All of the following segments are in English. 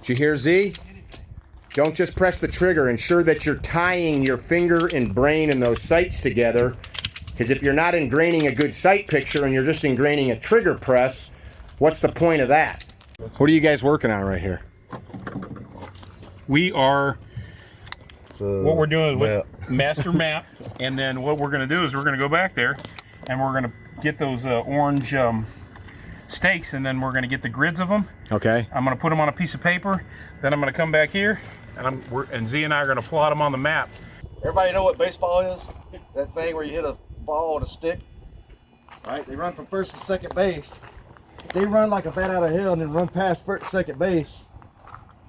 Did you hear, Z? Don't just press the trigger. Ensure that you're tying your finger and brain and those sights together. Because if you're not ingraining a good sight picture and you're just ingraining a trigger press, what's the point of that? What are you guys working on right here? We are, what we're doing is with master map, and then what we're going to do is we're going to go back there and we're going to get those orange stakes, and then we're going to get the grids of them. Okay. I'm going to put them on a piece of paper, then I'm going to come back here, and Z and I are going to plot them on the map. Everybody know what baseball is? That thing where you hit a ball with a stick? Right? They run from first to second base. If they run like a bat out of hell and then run past first to second base,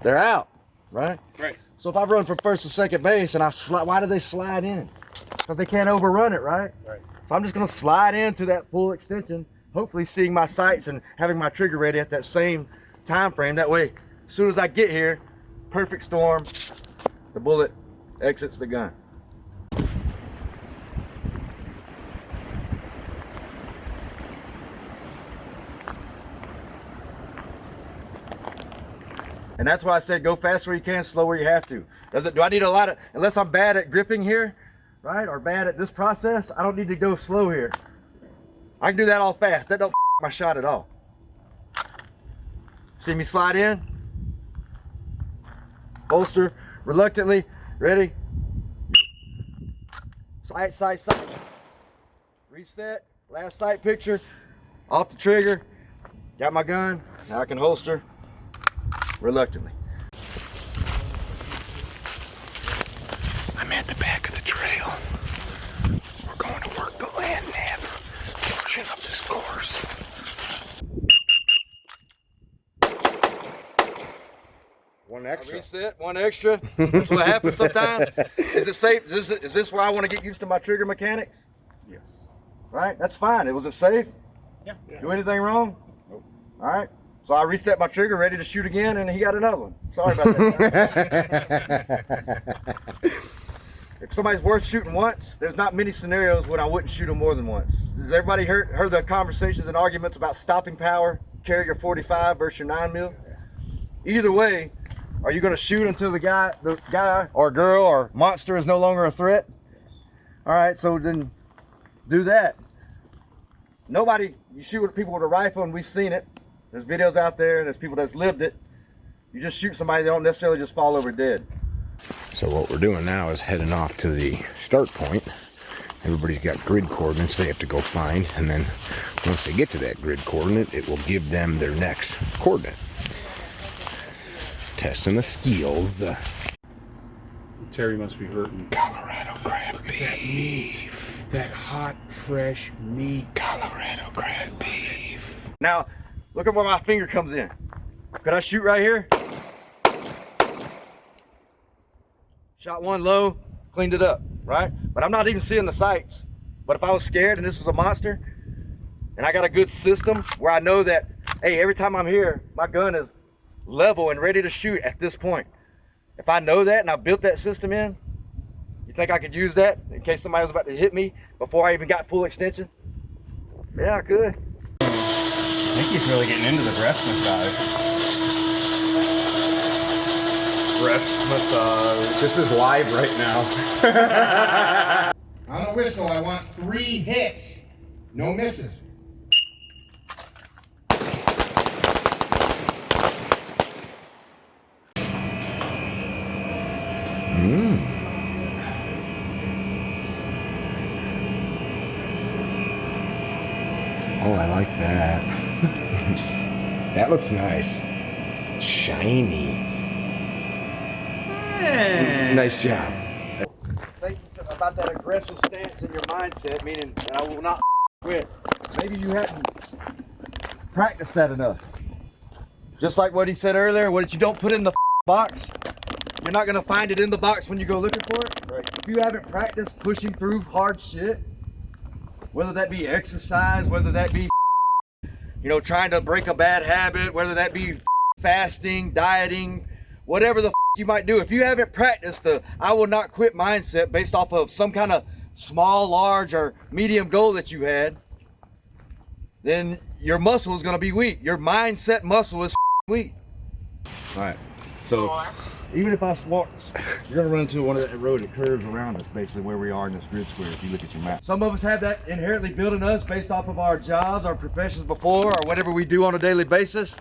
they're out, right? Right. So if I run from first to second base and I slide, why do they slide in? Because they can't overrun it, right? Right. So I'm just going to slide into that full extension, hopefully seeing my sights and having my trigger ready at that same time frame. That way, as soon as I get here, perfect storm, the bullet exits the gun. And that's why I said go fast where you can, slow where you have to. Do I need a lot of, unless I'm bad at gripping here, right, or bad at this process, I don't need to go slow here. I can do that all fast. That don't my shot at all. See me slide in, holster, reluctantly, ready, sight, sight, sight, reset, last sight picture, off the trigger, got my gun, now I can holster, reluctantly. I'm at the back of the trail. We're going to work the land nav portion of this course. One extra. Reset, one extra. That's what happens sometimes. Is it safe? Is this where I want to get used to my trigger mechanics? Yes. Right, that's fine. Was it safe? Yeah. Do anything wrong? Nope. All right. So I reset my trigger, ready to shoot again, and he got another one. Sorry about that. If somebody's worth shooting once, there's not many scenarios when I wouldn't shoot them more than once. Has everybody heard the conversations and arguments about stopping power, carry your 45 versus your 9mm? Either way, are you going to shoot until the guy or girl or monster is no longer a threat? All right, so then do that. You shoot with people with a rifle, and we've seen it. There's videos out there, there's people that's lived it. You just shoot somebody, they don't necessarily just fall over dead. So what we're doing now is heading off to the start point. Everybody's got grid coordinates they have to go find, and then once they get to that grid coordinate, it will give them their next coordinate. Testing the skills. Terry must be hurting. Colorado crab beef. That meat. That hot, fresh meat. Colorado crab beef. Now, look at where my finger comes in. Could I shoot right here? Shot one low, cleaned it up, right? But I'm not even seeing the sights. But if I was scared and this was a monster, and I got a good system where I know that, hey, every time I'm here, my gun is level and ready to shoot at this point. If I know that and I built that system in, you think I could use that in case somebody was about to hit me before I even got full extension? Yeah, I could. I think he's really getting into the breast massage. Breast massage. This is live right now. On the whistle, I want 3 hits. No misses. Oh, I like that. That looks nice. Shiny. Nice job. Think about that aggressive stance in your mindset, meaning that I will not quit. Maybe you hadn't practiced that enough. Just like what he said earlier, what you don't put in the box, you're not going to find it in the box when you go looking for it. Right. If you haven't practiced pushing through hard shit, whether that be exercise, whether that be trying to break a bad habit, whether that be fasting, dieting, whatever the you might do. If you haven't practiced the I will not quit mindset based off of some kind of small, large, or medium goal that you had, then your muscle is going to be weak. Your mindset muscle is weak. All right. So even if I walk, you're gonna run into one of that road that curves around us, basically where we are in this grid square if you look at your map. Some of us have that inherently built in us based off of our jobs, our professions before, or whatever we do on a daily basis.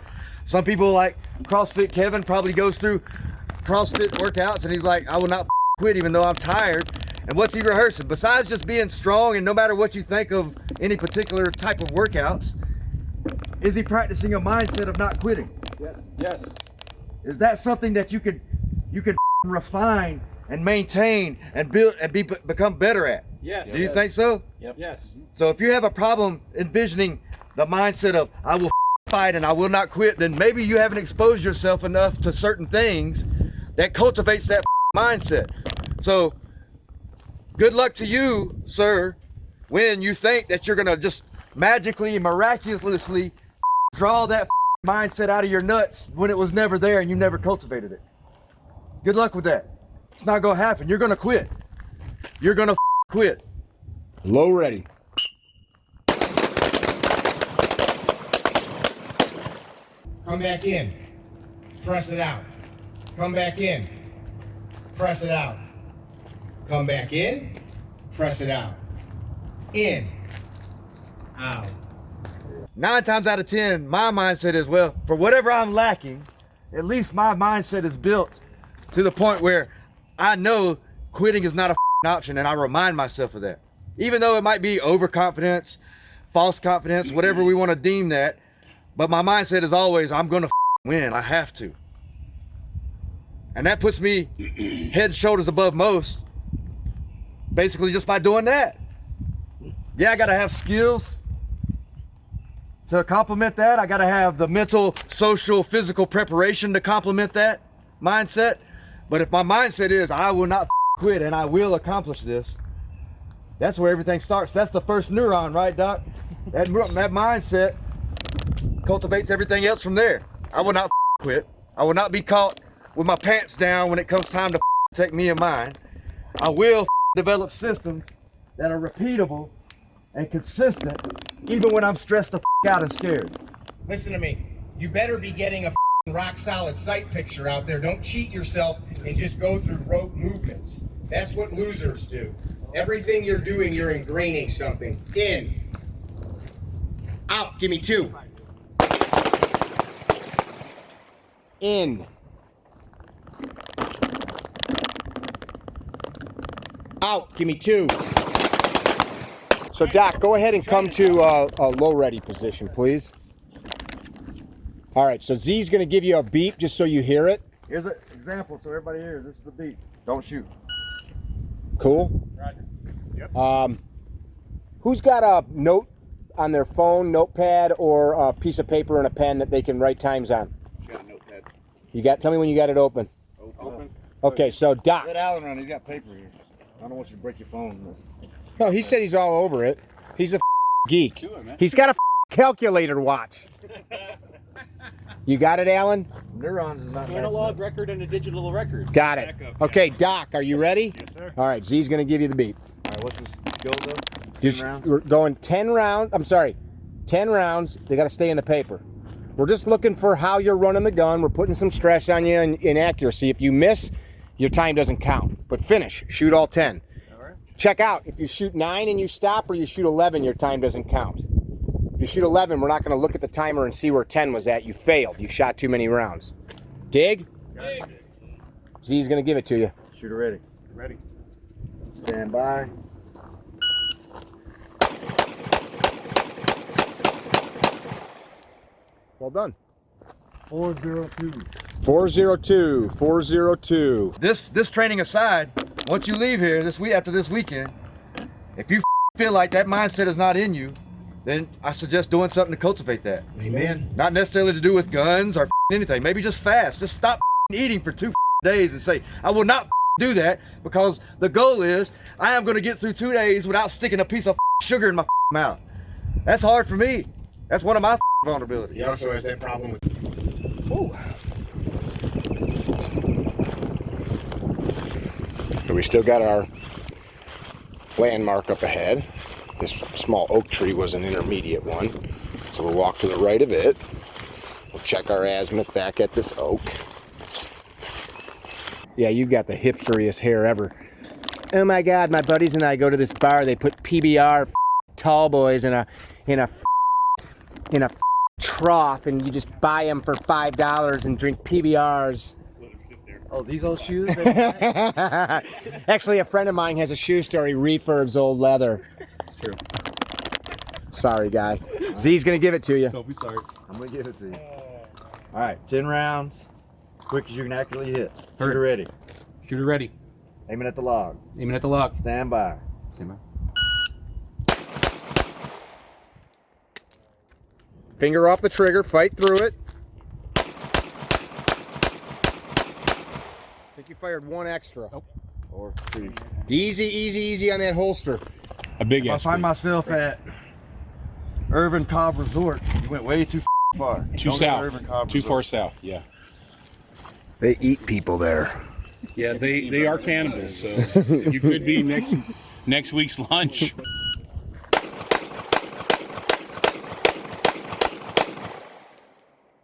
Some people like CrossFit Kevin probably goes through CrossFit workouts and he's like, I will not quit even though I'm tired. And what's he rehearsing? Besides just being strong and no matter what you think of any particular type of workouts, is he practicing a mindset of not quitting? Yes. Yes. Is that something that you could refine and maintain and build and become better at? Yes. Do you think so? Yep. Yes. So if you have a problem envisioning the mindset of I will fight and I will not quit, then maybe you haven't exposed yourself enough to certain things that cultivates that mindset. So good luck to you, sir, when you think that you're gonna just magically and miraculously draw that mindset out of your nuts when it was never there and you never cultivated it. Good luck with that. It's not gonna happen. You're gonna quit. You're gonna quit. Low ready. Come back in. Press it out. Come back in. Press it out. Come back in. Press it out. In. Out. 9 times out of 10, my mindset is, well, for whatever I'm lacking, at least my mindset is built to the point where I know quitting is not a option, and I remind myself of that. Even though it might be overconfidence, false confidence, whatever we want to deem that, but my mindset is always, I'm gonna win, I have to. And that puts me head and shoulders above most, basically just by doing that. Yeah, I gotta have skills to complement that. I gotta have the mental, social, physical preparation to complement that mindset. But if my mindset is, I will not quit and I will accomplish this, that's where everything starts. That's the first neuron, right, Doc? That mindset cultivates everything else from there. I will not quit. I will not be caught with my pants down when it comes time to protect me and mine. I will develop systems that are repeatable and consistent, even when I'm stressed the out and scared. Listen to me. You better be getting a rock solid sight picture out there. Don't cheat yourself and just go through rote movements. That's what losers do. Everything you're doing, you're ingraining something. In. Out. Give me 2. In. Out. Give me 2. So Doc, go ahead and come to a low ready position, please. All right, so Z's gonna give you a beep just so you hear it. Here's an example so everybody hears. This is the beat. Don't shoot. Cool. Roger. Yep. Who's got a note on their phone, notepad, or a piece of paper and a pen that they can write times on? Got a notepad. You got? Tell me when you got it open. Open. Okay, so Doc. Let Alan run. He's got paper here. I don't want you to break your phone. No, he said he's all over it. He's a geek. Do it, man. He's got a calculator watch. You got it, Alan? Neurons is not Analog record and a digital record. Got it. Okay, Doc, are you ready? Yes, sir. All right, Z's gonna give you the beep. All right, what's this goal though? 10 rounds? We're going 10 rounds. I'm sorry, 10 rounds. They got to stay in the paper. We're just looking for how you're running the gun. We're putting some stress on you in accuracy. If you miss, your time doesn't count. But finish. Shoot all 10. All right. Check out. If you shoot 9 and you stop, or you shoot 11, your time doesn't count. If you shoot 11, we're not going to look at the timer and see where 10 was at. You failed. You shot too many rounds. Dig? Dig. Z's going to give it to you. Shooter ready. Ready. Stand by. Well done. 402. 402. 402. This training aside, once you leave here after this weekend, if you feel like that mindset is not in you, then I suggest doing something to cultivate that. Amen. Not necessarily to do with guns or anything. Maybe just fast. Just stop eating for 2 days and say, I will not do that, because the goal is I am going to get through 2 days without sticking a piece of sugar in my mouth. That's hard for me. That's one of my vulnerabilities. He also has that problem with... Ooh. So we still got our landmark up ahead. This small oak tree was an intermediate one. So we'll walk to the right of it. We'll check our azimuth back at this oak. Yeah, you've got the hipsteriest hair ever. Oh my God, my buddies and I go to this bar. They put PBR tall boys in a trough, and you just buy them for $5 and drink PBRs. Oh, these old shoes? Actually, a friend of mine has a shoe store. He refurbs old leather. It's true. Sorry, guy. Z's gonna give it to you. Don't be sorry. I'm gonna give it to you. All right, 10 rounds, quick as you can accurately hit. Shooter ready. Shooter ready. Aiming at the log. Aiming at the log. Stand by. Stand by. Finger off the trigger, fight through it. I think you fired one extra. Nope. Or 2. Easy, easy, easy on that holster. A big I ass. find myself at Irvin Cobb Resort. You went way too far. Too Don't go to Irvin south. Cobb Too far Resort. south. Yeah. They eat people there. Yeah, they are cannibals. So you could be next week's lunch.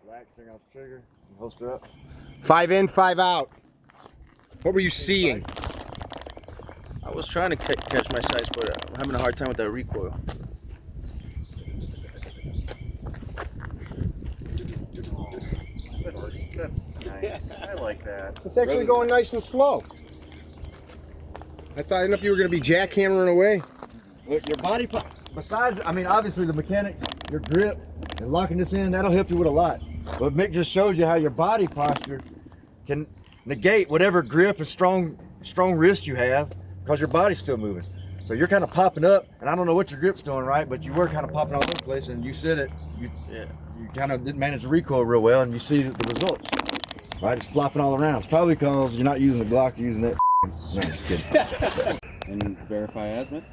Relax, finger off the trigger, holster up. 5 in, 5 out. What were you seeing? I was trying to catch my sights, but I'm having a hard time with that recoil. That's nice. I like that. It's actually going nice and slow. I didn't know if you were going to be jackhammering away. Look, your body, besides, I mean, obviously the mechanics, your grip, and locking this in, that'll help you with a lot. But Mick just shows you how your body posture can negate whatever grip and strong wrist you have, because your body's still moving. So you're kind of popping up, and I don't know what your grip's doing right, but you were kind of popping all over the place, and you said it. You kind of didn't manage the recoil real well, and you see the results. Right, it's flopping all around. It's probably because you're not using the Glock, you're using that. No, just kidding. And verify azimuth.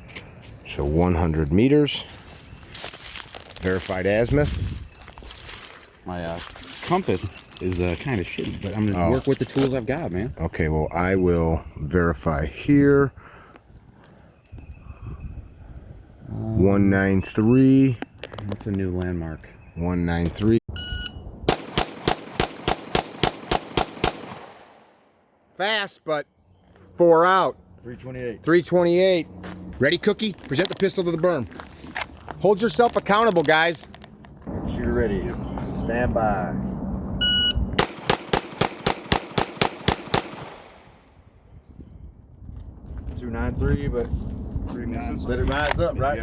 So 100 meters. Verified azimuth. My compass is kind of shitty, but I'm gonna Oh. work with the tools I've got, man. Okay, well, I will verify here. 193. What's a new landmark? 193. Fast, but 4 out. 328. 328. Ready, Cookie? Present the pistol to the berm. Hold yourself accountable, guys. Shooter ready. Stand by. .293, but 3 minutes. Let it rise up, right?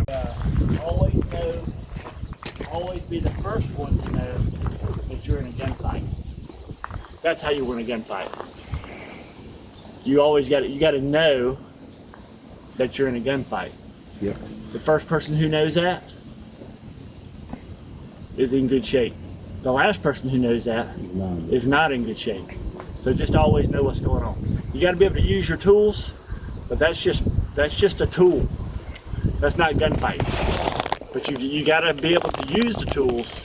Always be the first one to know that you're in a gunfight. That's how you win a gunfight. You got to know that you're in a gunfight. Yep. The first person who knows that is in good shape. The last person who knows that is not in good shape. So just always know what's going on. You got to be able to use your tools, but that's just a tool. That's not gunfight. But you got to be able to use the tools.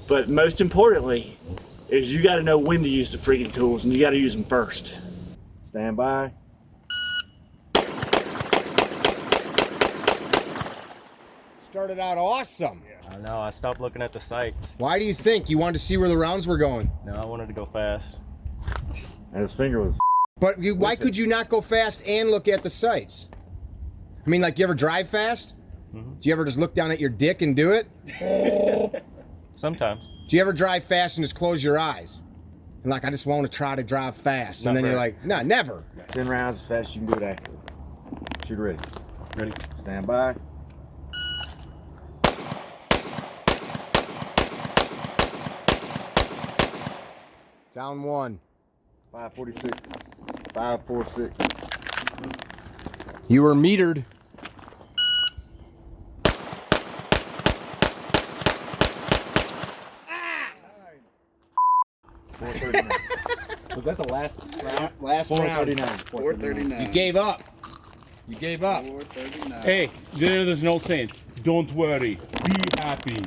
But most importantly, is you got to know when to use the freaking tools, and you got to use them first. Stand by. Started out awesome. I know, I stopped looking at the sights. Why do you think? You wanted to see where the rounds were going. No, I wanted to go fast. And his finger was. But why could you not go fast and look at the sights? I mean, like, you ever drive fast? Mm-hmm. Do you ever just look down at your dick and do it? Sometimes. Do you ever drive fast and just close your eyes? And like, I just want to try to drive fast. And Not then you're very. like, no, never. 10 rounds as fast as you can do it accurately. Shooter ready. Ready? Stand by. Down 1. 546. 546. You were metered. Was that the last round? Last round. 439. 439. You gave up. You gave up. 439. Hey, there's an old saying. Don't worry, be happy.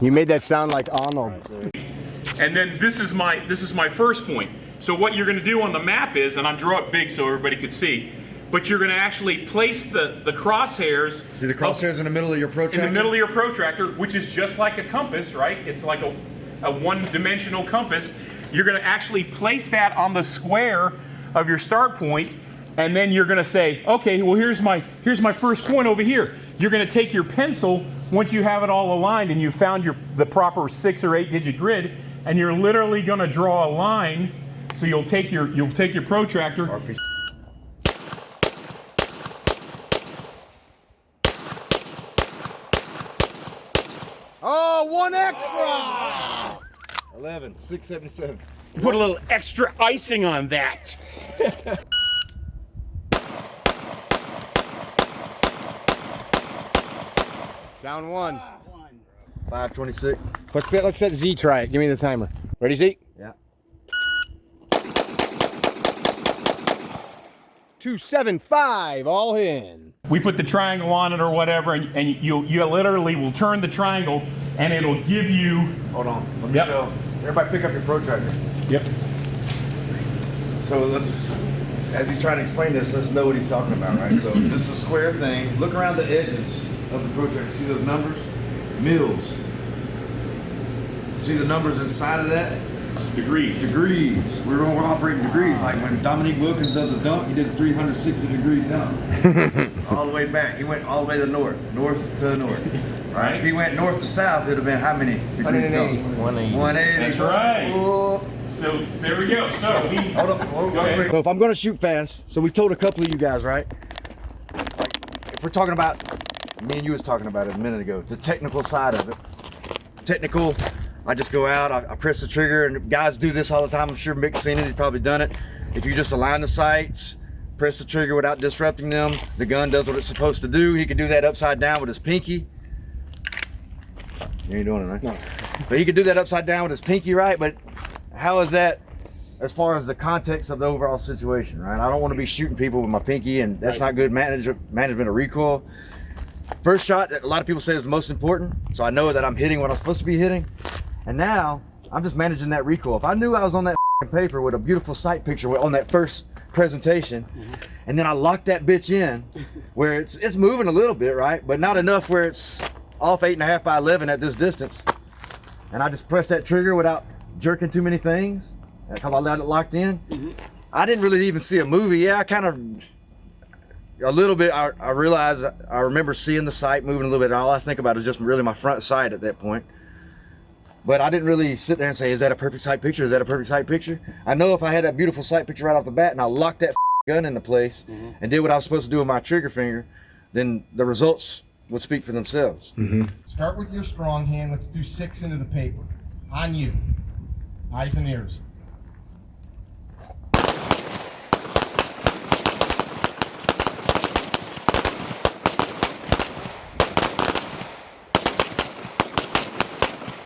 You made that sound like Arnold. And then this is my first point. So what you're going to do on the map is, and I drew it big so everybody could see, but you're going to actually place the crosshairs. See the crosshairs in the middle of your protractor? In the middle of your protractor, which is just like a compass, right? It's like a one-dimensional compass. you're gonna actually place that on the square of your start point, and then you're gonna say, okay, well here's my first point over here. You're gonna take your pencil, once you have it all aligned and you found the proper 6 or 8 digit grid, and you're literally gonna draw a line. So you'll take your protractor. Oh, one extra! 11, 677. Put a little extra icing on that. Down 1. 526. Let's set Z try it. Give me the timer. Ready, Z? Yeah. 275, all in. We put the triangle on it or whatever, and you literally will turn the triangle, and it'll give you. Hold on. Let me show. Everybody pick up your protractor. Yep. So as he's trying to explain this, let's know what he's talking about, right? So this is a square thing. Look around the edges of the protractor. See those numbers? Mils. See the numbers inside of that? Degrees. Degrees. We're operating degrees. Like when Dominique Wilkins does a dunk, he did a 360-degree dunk. All the way back. He went all the way to north to north. Right? If he went north to south, it'd have been how many degrees? 180. 180. That's right. Oh. So there we go. So Hold on. Go ahead. So if I'm going to shoot fast, so we told a couple of you guys, right? Like, if we're talking about, me and you was talking about it a minute ago, the technical side of it. Technical, I just go out, I press the trigger, and guys do this all the time. I'm sure Mick's seen it, he's probably done it. If you just align the sights, press the trigger without disrupting them, the gun does what it's supposed to do. He can do that upside down with his pinky. You ain't doing it, right? No. But he could do that upside down with his pinky, right? But how is that as far as the context of the overall situation, right? I don't want to be shooting people with my pinky, and that's not good management of recoil. First shot, a lot of people say is the most important, so I know that I'm hitting what I'm supposed to be hitting. And now, I'm just managing that recoil. If I knew I was on that paper with a beautiful sight picture on that first presentation, and then I lock that bitch in, where it's moving a little bit, right? But not enough where it's off 8.5 by 11 at this distance. And I just press that trigger without jerking too many things, because I let it locked in. I didn't really even see a movie. Yeah, I kind of, a little bit, I realized, I remember seeing the sight moving a little bit, and all I think about is just really my front sight at that point. But I didn't really sit there and say, is that a perfect sight picture? Is that a perfect sight picture? I know if I had that beautiful sight picture right off the bat and I locked that gun into place and did what I was supposed to do with my trigger finger, then the results would speak for themselves. Start with your strong hand. Let's do 6 into the paper. On you. Eyes and ears.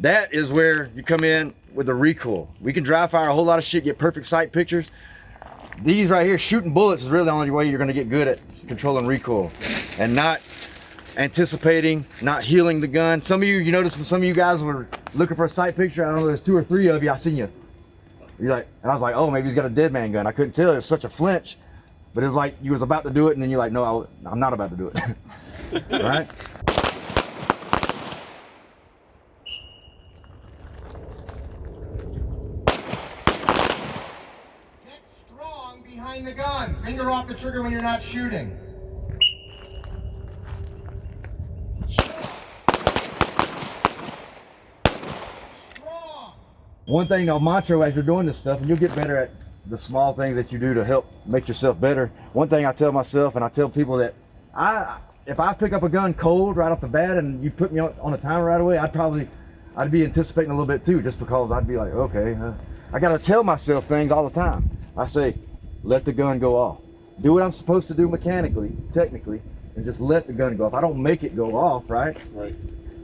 That is where you come in with the recoil. We can dry fire a whole lot of shit, get perfect sight pictures. These right here, shooting bullets is really the only way you're gonna get good at controlling recoil and not anticipating, not healing the gun. Some of you noticed when some of you guys were looking for a sight picture, I don't know, there's 2 or 3 of you, I seen you. You're like, and I was like, oh, maybe he's got a dead man gun. I couldn't tell, it was such a flinch, but it was like you was about to do it and then you're like, no, I'm not about to do it. Right? Behind the gun. Finger off the trigger when you're not shooting. Strong. One thing, mantra as you're doing this stuff, and you'll get better at the small things that you do to help make yourself better. One thing I tell myself, and I tell people that if I pick up a gun cold right off the bat and you put me on a timer right away, I'd be anticipating a little bit too, just because I'd be like, okay, I gotta tell myself things all the time. I say, let the gun go off. Do what I'm supposed to do mechanically, technically, and just let the gun go off. I don't make it go off, right? Right.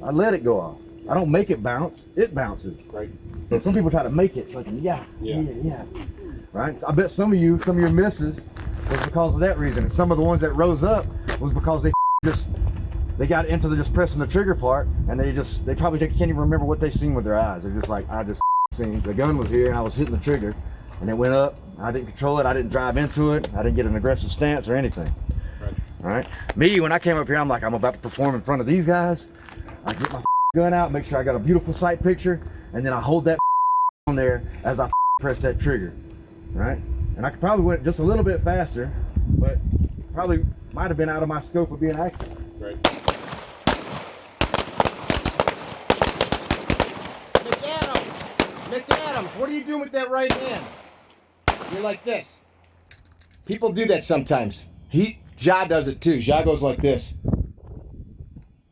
I let it go off. I don't make it bounce, it bounces. Right. So some people try to make it, like, yeah. Right? So I bet some of your misses was because of that reason. And some of the ones that rose up was because they got into just pressing the trigger part, and they probably can't even remember what they seen with their eyes. They're just like, I just seen the gun was here and I was hitting the trigger and it went up. I didn't control it. I didn't drive into it. I didn't get an aggressive stance or anything. Right. All right. Me, when I came up here, I'm like, I'm about to perform in front of these guys. I get my gun out, make sure I got a beautiful sight picture, and then I hold that on there as I press that trigger, right? And I could probably went just a little bit faster, but probably might have been out of my scope of being accurate. Right. McAdams, what are you doing with that right hand? You're like this. People do that sometimes. Ja does it too. Ja goes like this.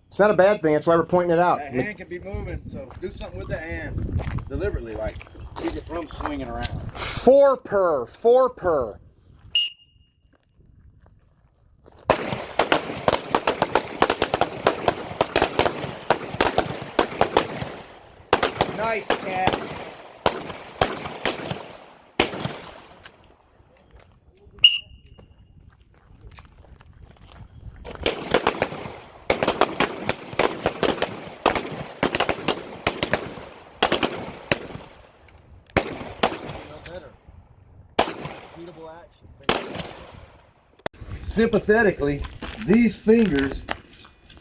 It's not a bad thing. That's why we're pointing it out. That hand can be moving, so do something with the hand deliberately, like keep it from swinging around. 4 per. Nice, cat. Sympathetically, these fingers,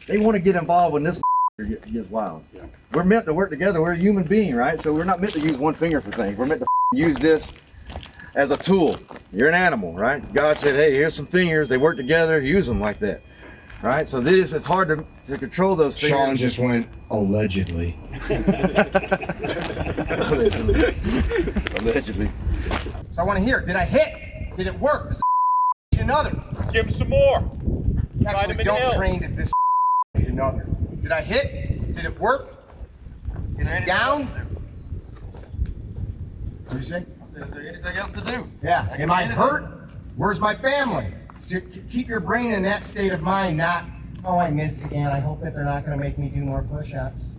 they want to get involved when this gets wild. Yeah. We're meant to work together. We're a human being, right? So we're not meant to use one finger for things. We're meant to use this as a tool. You're an animal, right? God said, hey, here's some fingers. They work together. Use them like that, right? So it's hard to control those fingers. Sean just went, allegedly. Allegedly. So I want to hear, did I hit? Did it work? Does need another? Give him some more. Actually, don't train if this need another. Did I hit? Did it work? Is it down? What do you say? Is there anything else to do? Yeah. Am I hurt? Where's my family? Keep your brain in that state of mind, not, oh, I missed again. I hope that they're not going to make me do more push-ups.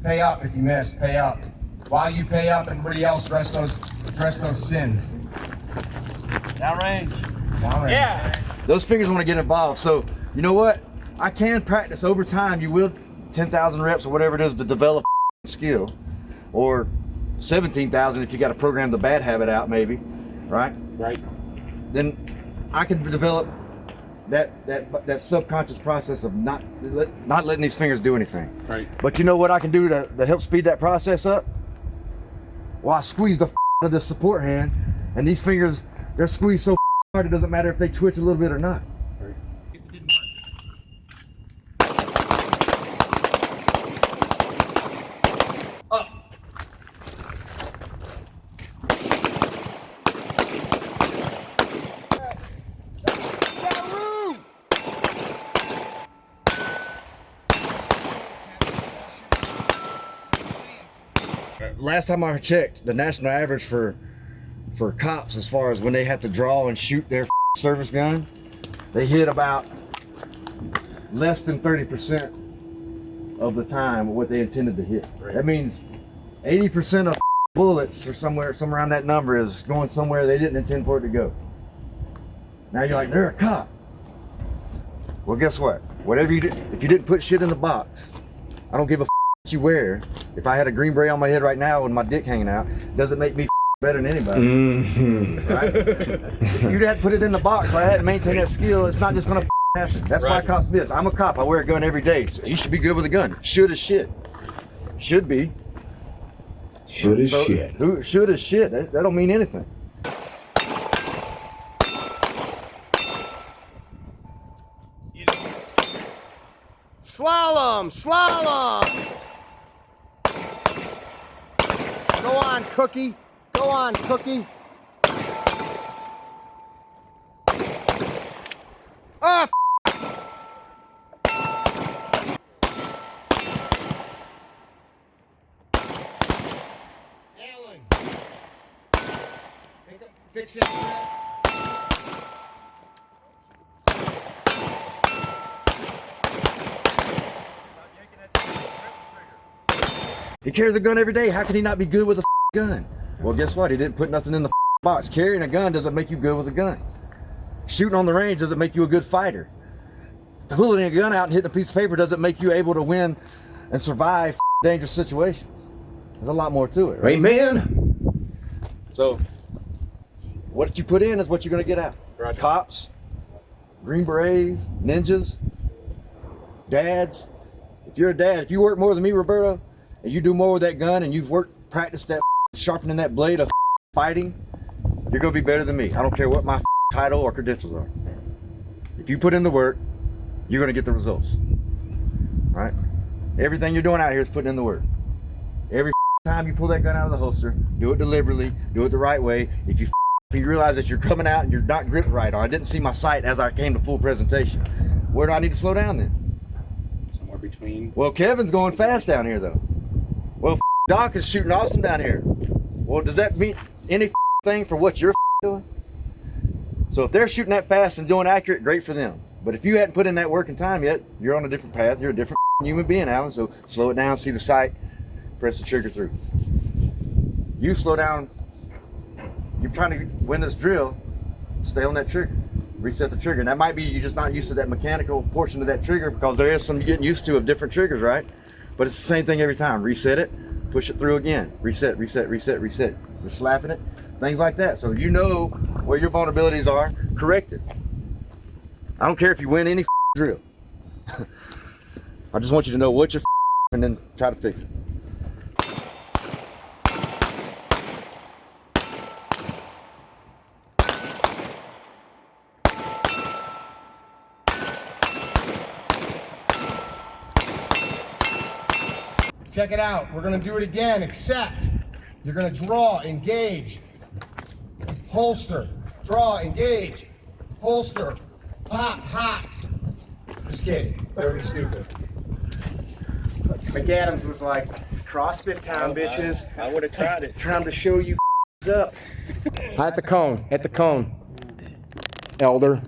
Pay up if you miss. Pay up. While you pay up, everybody else rest those sins. Downrange. Downrange. Yeah. Those fingers want to get involved. So you know what? I can practice over time. You will 10,000 reps or whatever it is to develop skill, or 17,000 if you got to program the bad habit out, maybe, right? Right. Then I can develop that subconscious process of not letting these fingers do anything. Right. But you know what I can do to help speed that process up? Well, I squeeze the out of the support hand, and these fingers, they're squeezed so hard it doesn't matter if they twitch a little bit or not. Last time I checked, the national average for cops, as far as when they have to draw and shoot their service gun, they hit about less than 30% of the time what they intended to hit. Right. That means 80% of bullets, or somewhere around that number, is going somewhere they didn't intend for it to go. Now you're like, they're a cop. Well, guess what? Whatever you did, if you didn't put shit in the box, I don't give a what you wear. If I had a green beret on my head right now with my dick hanging out, doesn't make me better than anybody. Mm-hmm. Right? If you had to put it in the box, or I had to maintain that skill, it's not just gonna happen. That's why cops miss. I'm a cop. I wear a gun every day. So you should be good with a gun. Should as shit. Should be. Should as shit. Should as shit. That don't mean anything. Slalom! Slalom! Go on, Cookie. Go on, Cookie. Oh, Alan. Fix it. He carries a gun every day. How can he not be good with a gun? Well, guess what? He didn't put nothing in the box. Carrying a gun doesn't make you good with a gun. Shooting on the range doesn't make you a good fighter. Pulling a gun out and hitting a piece of paper doesn't make you able to win and survive dangerous situations. There's a lot more to it, right? Amen. So, what you put in is what you're going to get out. Right. Cops, Green Berets, ninjas, dads. If you're a dad, if you work more than me, Roberto, and you do more with that gun, and you've practiced that sharpening that blade of fighting, you're gonna be better than me. I don't care what my title or credentials are. If you put in the work, you're gonna get the results. Right? Everything you're doing out here is putting in the work. Every time you pull that gun out of the holster, do it deliberately, do it the right way. If you realize that you're coming out and you're not gripped right, or I didn't see my sight as I came to full presentation, where do I need to slow down then? Somewhere between. Well, Kevin's going fast down here though. Well, Doc is shooting awesome down here. Well, does that mean anything for what you're doing? So if they're shooting that fast and doing accurate, great for them. But if you hadn't put in that work and time yet, you're on a different path. You're a different human being, Alan. So slow it down, see the sight, press the trigger through. You slow down. You're trying to win this drill, stay on that trigger. Reset the trigger. And that might be you're just not used to that mechanical portion of that trigger, because there is some getting used to of different triggers, right? But it's the same thing every time. Reset it, push it through again. Reset, reset, reset, reset. You're slapping it, things like that. So you know where your vulnerabilities are, correct it. I don't care if you win any drill. I just want you to know what you're and then try to fix it. Check it out. We're going to do it again, except you're going to draw, engage, holster, draw, engage, holster, pop, hop. Just kidding. Very stupid. McAdams was like, CrossFit time, bitches. I would have tried it. Trying to show you up. At the cone. At the cone. Elder.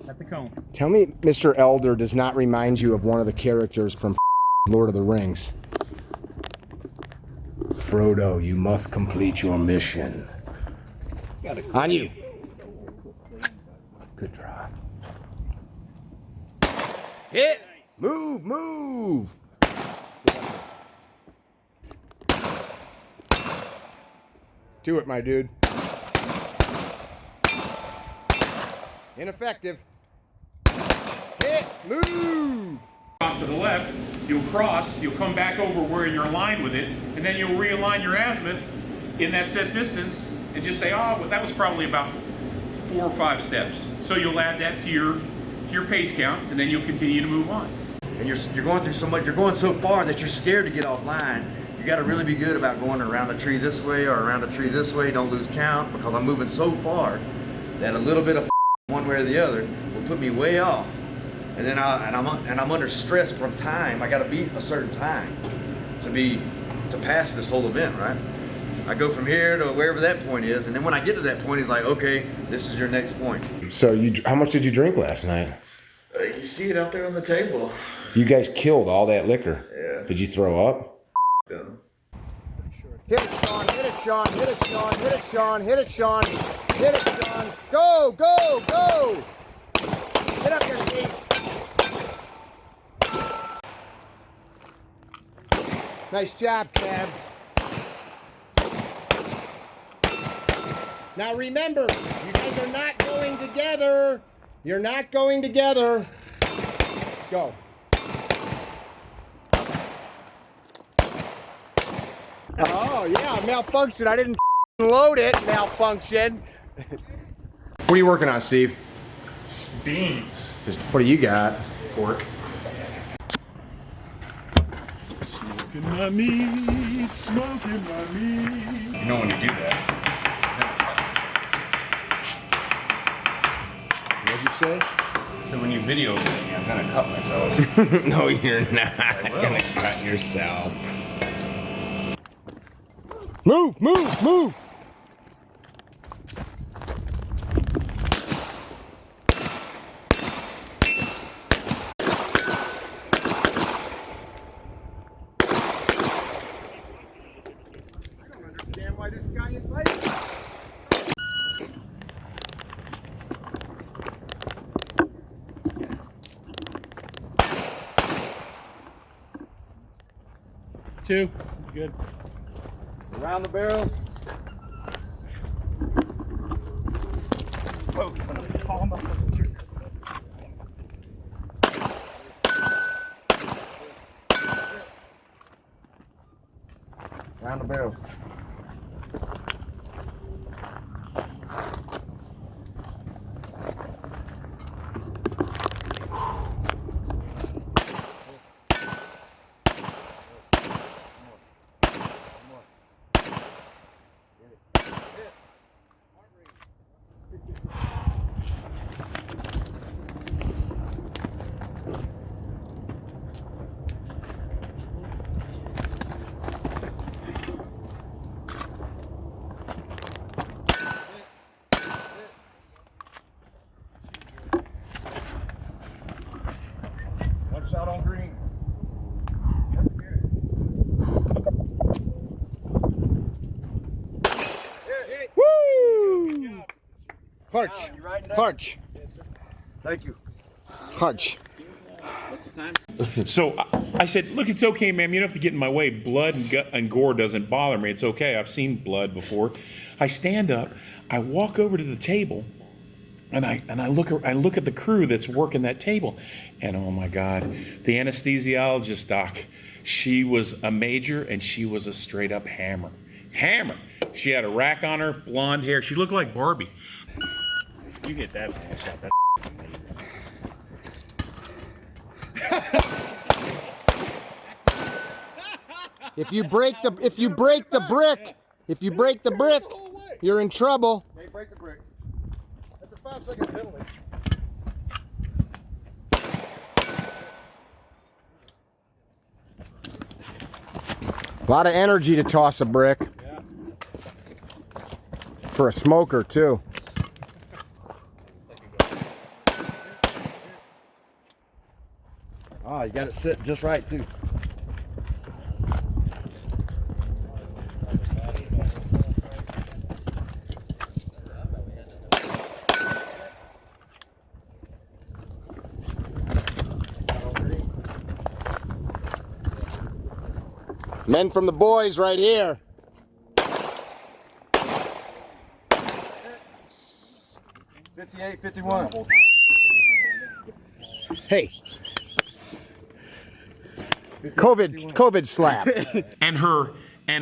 At the cone. Tell me Mr. Elder does not remind you of one of the characters from Lord of the Rings. Frodo, you must complete your mission. On you. Good try. Hit! Move, move! Do it, my dude. Ineffective. Hit! Move! Cross to the left, you'll cross, you'll come back over where you're aligned with it, and then you'll realign your azimuth in that set distance and just say, oh, well, that was probably about 4 or 5 steps. So you'll add that to your pace count, and then you'll continue to move on. And you're going through so much, you're going so far that you're scared to get offline. You got to really be good about going around a tree this way or around a tree this way. Don't lose count, because I'm moving so far that a little bit of one way or the other will put me way off. And then I'm under stress from time. I got to beat a certain time to pass this whole event, right? I go from here to wherever that point is, and then when I get to that point, he's like, okay, this is your next point. So how much did you drink last night? You see it out there on the table. You guys killed all that liquor. Yeah. Did you throw up? Yeah. Hit it, Sean. Hit it, Sean. Hit it, Sean. Hit it, Sean. Hit it, Sean. Hit it, Sean. Go, go, go. Get up here, Steve. Nice job, Kev. Now remember, you guys are not going together. You're not going together. Go. Oh, yeah, malfunction. I didn't load it. Malfunction. What are you working on, Steve? Beans. What do you got? Pork. Smoking my meat, smoking my meat. You know when you do that. What'd you say? So when you video me, I'm gonna cut myself. No, you're not gonna cut yourself. Move, move, move! I don't understand why this guy invited me. Two. Good. Around the barrels. Around the barrel. One shot on green. Woo! Clutch. Clutch. Thank you. Clutch. So I said, look, it's okay, ma'am. You don't have to get in my way. Blood and gut and gore doesn't bother me. It's okay. I've seen blood before. I stand up. I walk over to the table, and I look at the crew that's working that table, and oh my God, the anesthesiologist doc, she was a major and she was a straight up hammer. Hammer. She had a rack on her, blonde hair. She looked like Barbie. You get that shot. That's If you break the brick, you're in trouble. Hey, break the brick. That's a 5-second penalty. A lot of energy to toss a brick. Yeah. For a smoker too. Ah, you got it sit just right too. Men from the boys right here. 58-51. Hey. COVID slap. and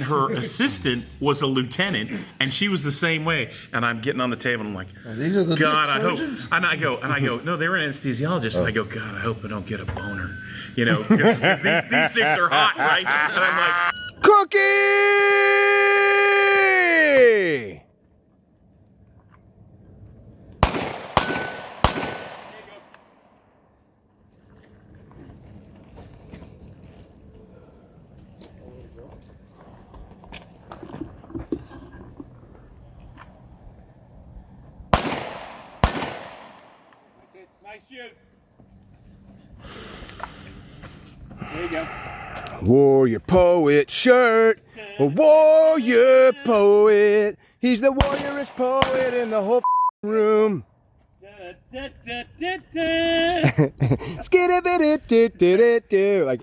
her assistant was a lieutenant, and she was the same way. And I'm getting on the table, and I'm like, These are the God, neck I hope. surgeons? And I go, no, they were an anesthesiologist. And I go, God, I hope I don't get a boner. You know, because these chicks are hot, right? And I'm like, Cookie! nice shoot. There you go. Warrior poet shirt. A warrior poet. He's the warriorest poet in the whole room. Like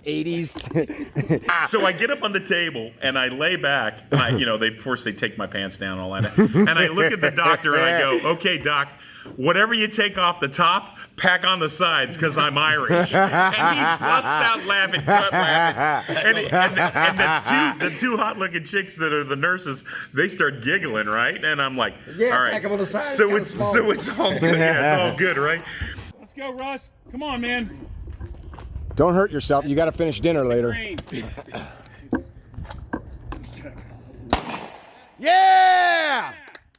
80s. So I get up on the table and I lay back, and they take my pants down and all that. And I look at the doctor and I go, okay, doc, whatever you take off the top, pack on the sides, because I'm Irish. And he busts out laughing, cut laughing. And the two hot-looking chicks that are the nurses, they start giggling, right? And I'm like, Yeah, all right. pack 'em on the sides, So kinda it's small. all good. Yeah, it's all good, right? Let's go, Russ. Come on, man. Don't hurt yourself. You got to finish dinner later. Yeah!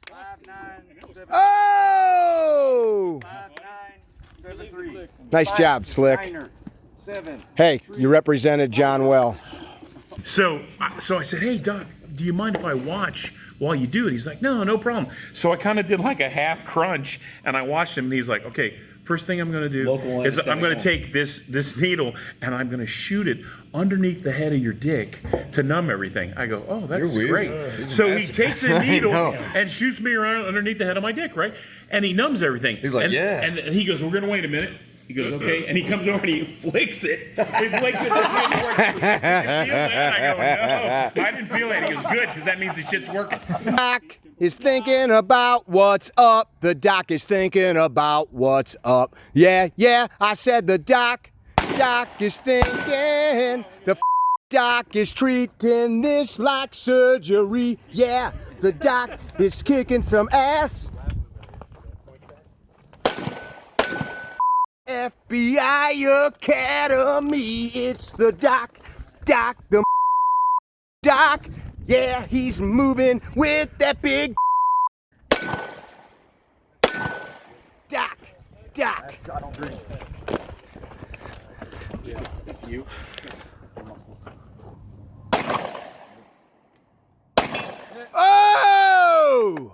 5-9-7-3. Oh! 5-9-7-3. Nice job, Slick. 9-7. Hey, you represented John well. So I said, hey, Doc, do you mind if I watch while you do it? He's like, no problem. So I kind of did like a half crunch, and I watched him, and he's like, okay, first thing I'm going to do is I'm going to take this needle, and I'm going to shoot it underneath the head of your dick to numb everything. I go, oh, that's great. So he takes a needle and shoots me around underneath the head of my dick, right? And he numbs everything. He's like, yeah. And he goes, we're going to wait a minute. He goes, okay. And he comes over and he flicks it. He flicks it to see if it works. Did you feel that? I go, no, I didn't feel it. He goes, good, because that means the shit's working. Doc is thinking about what's up. The doc is thinking about what's up. Yeah, I said the doc is thinking. The doc is treating this like surgery. Yeah, the doc is kicking some ass. FBI Academy, it's the doc, the doc. Yeah, he's moving with that big Doc. I don't drink. Oh!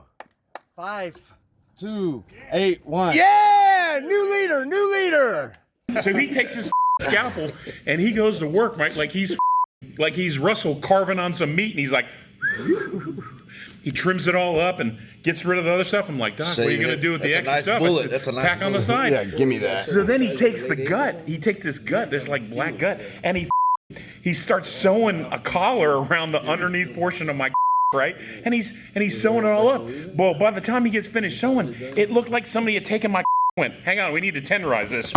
5, 2, 8, 1. Yeah! New leader, new leader. So he takes his scalpel and he goes to work, right? Like he's Russell carving on some meat, and he's like, he trims it all up and gets rid of the other stuff. I'm like, Doc, what are you gonna do with the extra stuff? Bullet. I said, That's a nice pack on the side. Yeah, give me that. So then he takes the gut. He takes this gut, this like black gut, and he starts sewing a collar around the underneath portion of my right, and he's sewing it all up. Well, by the time he gets finished sewing, it looked like somebody had taken my went, hang on, we need to tenderize this.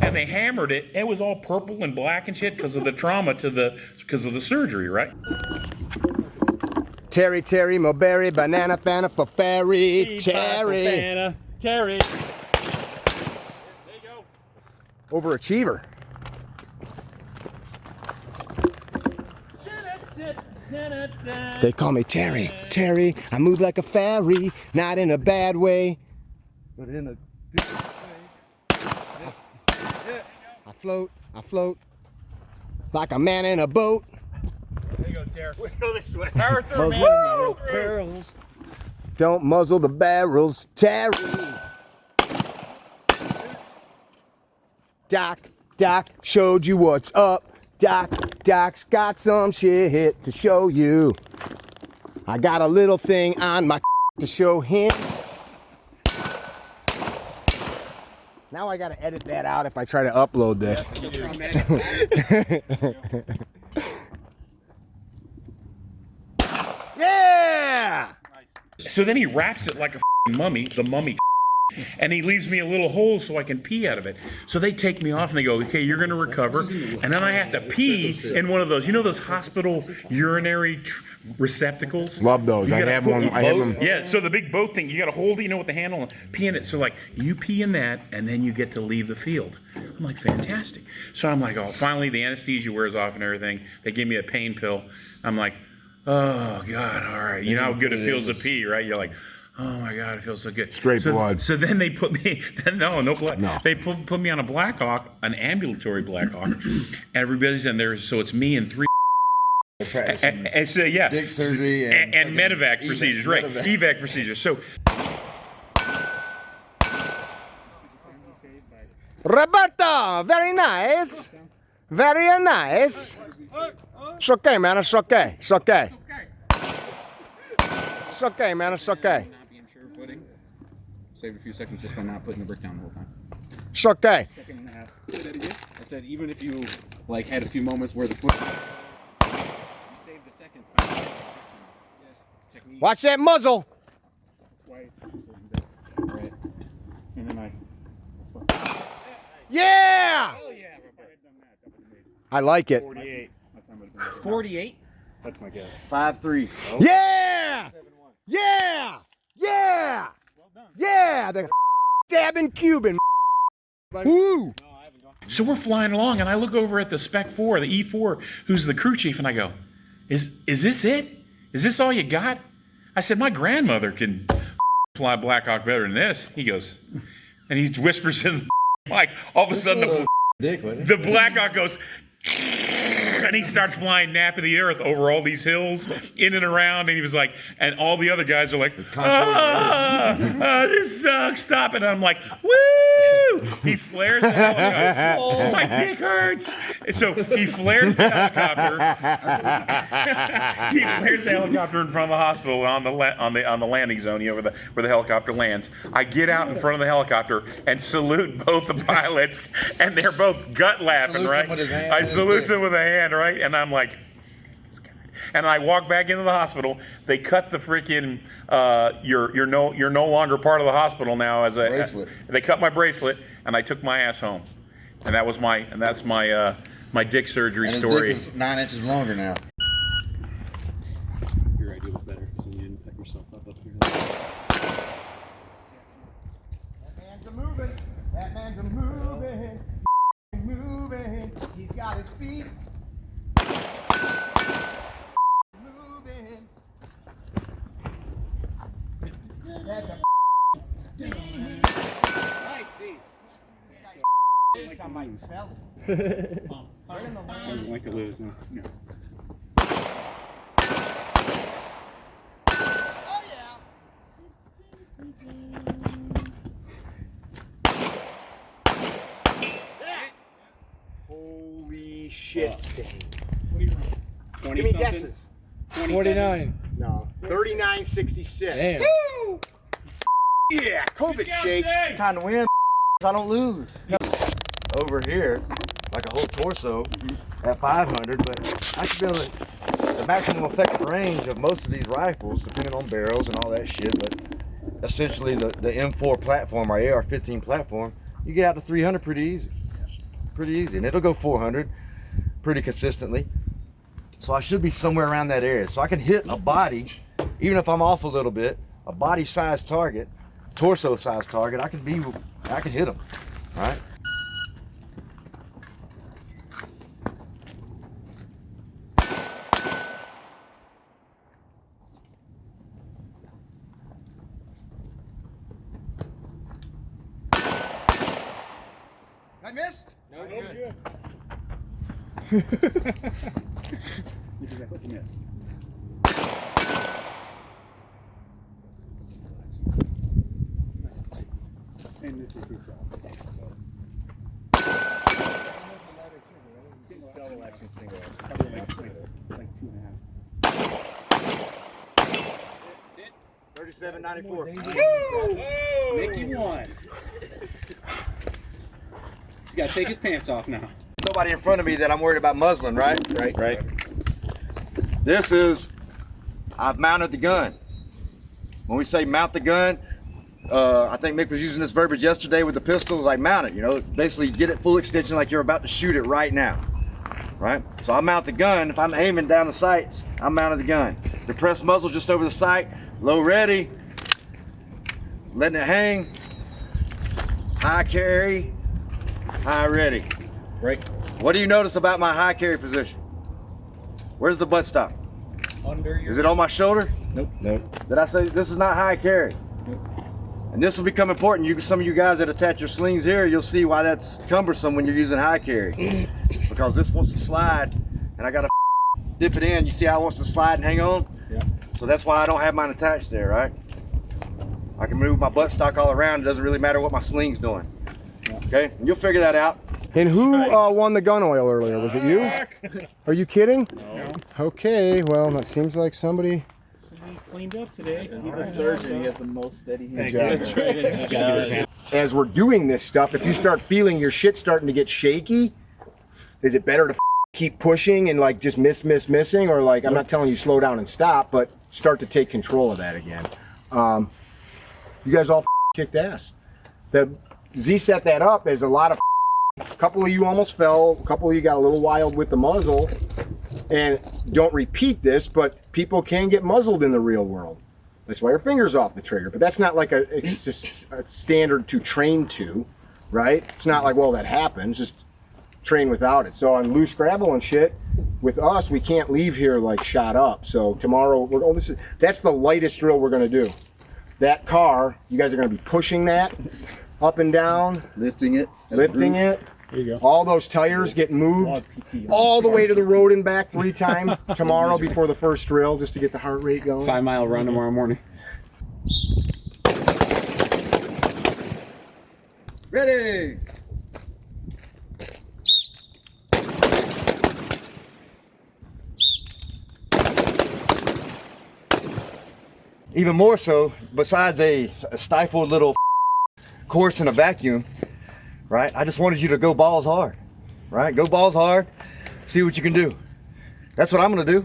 And they hammered it. It was all purple and black and shit because of the trauma because of the surgery, right? Terry, mulberry, banana, fana for fairy, Terry. Terry. There you go. Overachiever. They call me Terry. Terry, I move like a fairy, not in a bad way. But in a I float like a man in a boat. There you go, Terry. Let's go this way. Power through, man. muzzle barrels. Don't muzzle the barrels, Terry. Doc showed you what's up. Doc's got some shit to show you. I got a little thing on my to show him. Now I gotta edit that out if I try to upload this. Yeah! So then he wraps it like a mummy, the mummy, and he leaves me a little hole so I can pee out of it. So they take me off and they go, okay, you're gonna recover. And then I have to pee in one of those, you know those hospital urinary receptacles? Love those. You I gotta have put- one. I have them. Yeah, so the big boat thing, you gotta hold it, you know, with the handle and pee in it. So like, you pee in that and then you get to leave the field. I'm like, fantastic. So I'm like, oh, finally the anesthesia wears off and everything. They give me a pain pill. I'm like, oh God, all right. You know how good it feels to pee, right? You're like, oh my God, it feels so good. Straight blood. So then they put me, no blood. No. They put me on a Black Hawk, an ambulatory Black Hawk. Everybody's in there, so it's me and 3. And so, yeah. Dick surgery and medevac procedures, right? medevac. Evac procedures. So, Roberto, very nice. Very nice. It's okay, man. It's okay. It's okay. It's okay, man. It's okay. Not being sure footing. Saved a few seconds just by not putting the brick down the whole time. It's okay. Second and a half. Say that again? I said even if you like had a few moments where the foot you saved the seconds by technique. Watch that muzzle. Right. And then Yeah! I like it. 48. 48. That's my guess. 5-3. Yeah! Yeah! Yeah! Yeah! The stabbing Cuban. Woo! So we're flying along, and I look over at the Spec 4, the E4, who's the crew chief, and I go, is this it? Is this all you got? I said, my grandmother can fly Black Hawk better than this. He goes, and he whispers in the mic. All of a sudden, the Black Hawk goes, and he starts flying napping the earth over all these hills, in and around, and he was like, and all the other guys are like, this sucks, stop it. And I'm like, woo! He flares the helicopter. My dick hurts. And so he flares the helicopter. He flares the helicopter in front of the hospital on the landing zone, you know, where the helicopter lands. I get out in front of the helicopter and salute both the pilots, and they're both gut laughing, right? I salute him with a hand, right? And I'm like, and I walk back into the hospital. They cut the freaking you're no longer part of the hospital now as a bracelet. They cut my bracelet, and I took my ass home, and that's my dick surgery And his story. dick is 9 inches longer now. Your idea was better because you didn't pick yourself up here. That man's a moving. That man's a moving. Moving. He's got his feet. Moving. That's a nice. Doesn't like to lose, no. Holy shit, Sting. What do you run? 20 Give me something? guesses. 29. No. 39.66. Damn. Woo! Yeah, COVID shake. Time to win. I don't lose. Over here, like a whole torso at 500, but I should be able to, the maximum effective range of most of these rifles, depending on barrels and all that shit, but essentially the M4 platform, our AR-15 platform, you get out to 300 pretty easy. Pretty easy, and it'll go 400 pretty consistently. So I should be somewhere around that area. So I can hit a body, even if I'm off a little bit, a body size target, torso size target, I can hit them, right? I missed? No, you're good. What'd you miss? And this is his job. Double action, single action. Like 2.5. 37.94. Mickey won. He's got to take his pants off now. Nobody in front of me that I'm worried about muzzling, right? Right. This is, I've mounted the gun. When we say mount the gun, I think Mick was using this verbiage yesterday with the pistol, like mount it, you know, basically get it full extension like you're about to shoot it right now, right? So I mount the gun, if I'm aiming down the sights, I mounted the gun. Depressed muzzle just over the sight, low ready, letting it hang, high carry, high ready. Right. What do you notice about my high carry position? Where's the butt stop? Under your... Is it on my shoulder? Nope. Did I say this is not high carry? Nope. And this will become important. Some of you guys that attach your slings here, you'll see why that's cumbersome when you're using high carry. Because this wants to slide, and I gotta dip it in. You see how it wants to slide and hang on? Yeah. So that's why I don't have mine attached there, right? I can move my butt stock all around. It doesn't really matter what my sling's doing. Okay, and you'll figure that out. And who won the gun oil earlier? Was it you? Are you kidding? No. Okay, well, that seems like somebody Cleaned up today. He's a surgeon. He has the most steady hands. That's right. as we're doing this stuff, if you start feeling your shit starting to get shaky, is it better to keep pushing and like just missing, or like, I'm not telling you slow down and stop, but start to take control of that again? You guys all kicked ass. Z set that up as a couple of you almost fell, a couple of you got a little wild with the muzzle, and don't repeat this, but people can get muzzled in the real world. That's why your finger's off the trigger, but that's not like it's just a standard to train to, right? It's not like, well, that happens, just train without it. So on loose gravel and shit, with us, we can't leave here like shot up. So tomorrow, that's the lightest drill we're gonna do. That car, you guys are gonna be pushing that up and down, Lifting it. There you go. all those tires get moved all the way to the road and back 3 times tomorrow before the first drill, just to get the heart rate going. 5-mile run tomorrow morning. Ready. Even more so, besides a stifled little course in a vacuum, right? I just wanted you to go balls hard, right? Go balls hard, see what you can do. That's what I'm gonna do.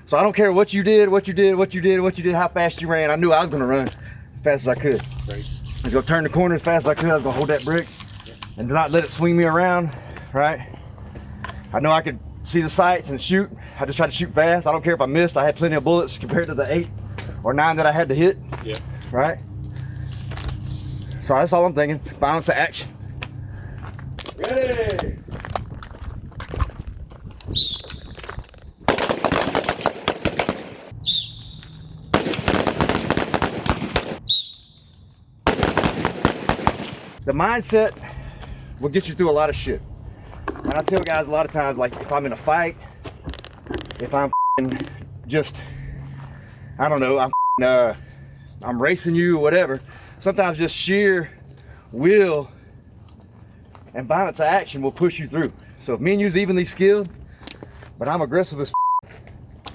So I don't care what you did, how fast you ran. I knew I was gonna run as fast as I could. Right. I was gonna turn the corner as fast as I could. I was gonna hold that brick and not let it swing me around, right? I know I could see the sights and shoot. I just tried to shoot fast. I don't care if I missed. I had plenty of bullets compared to the 8 or 9 that I had to hit, Yeah. right? So that's all I'm thinking. Balance of action. Ready. the mindset will get you through a lot of shit. And I tell guys a lot of times, like if I'm in a fight, if I'm just, I don't know, I'm racing you or whatever, sometimes just sheer will and violence to action will push you through. So if me and you's evenly skilled, but I'm aggressive as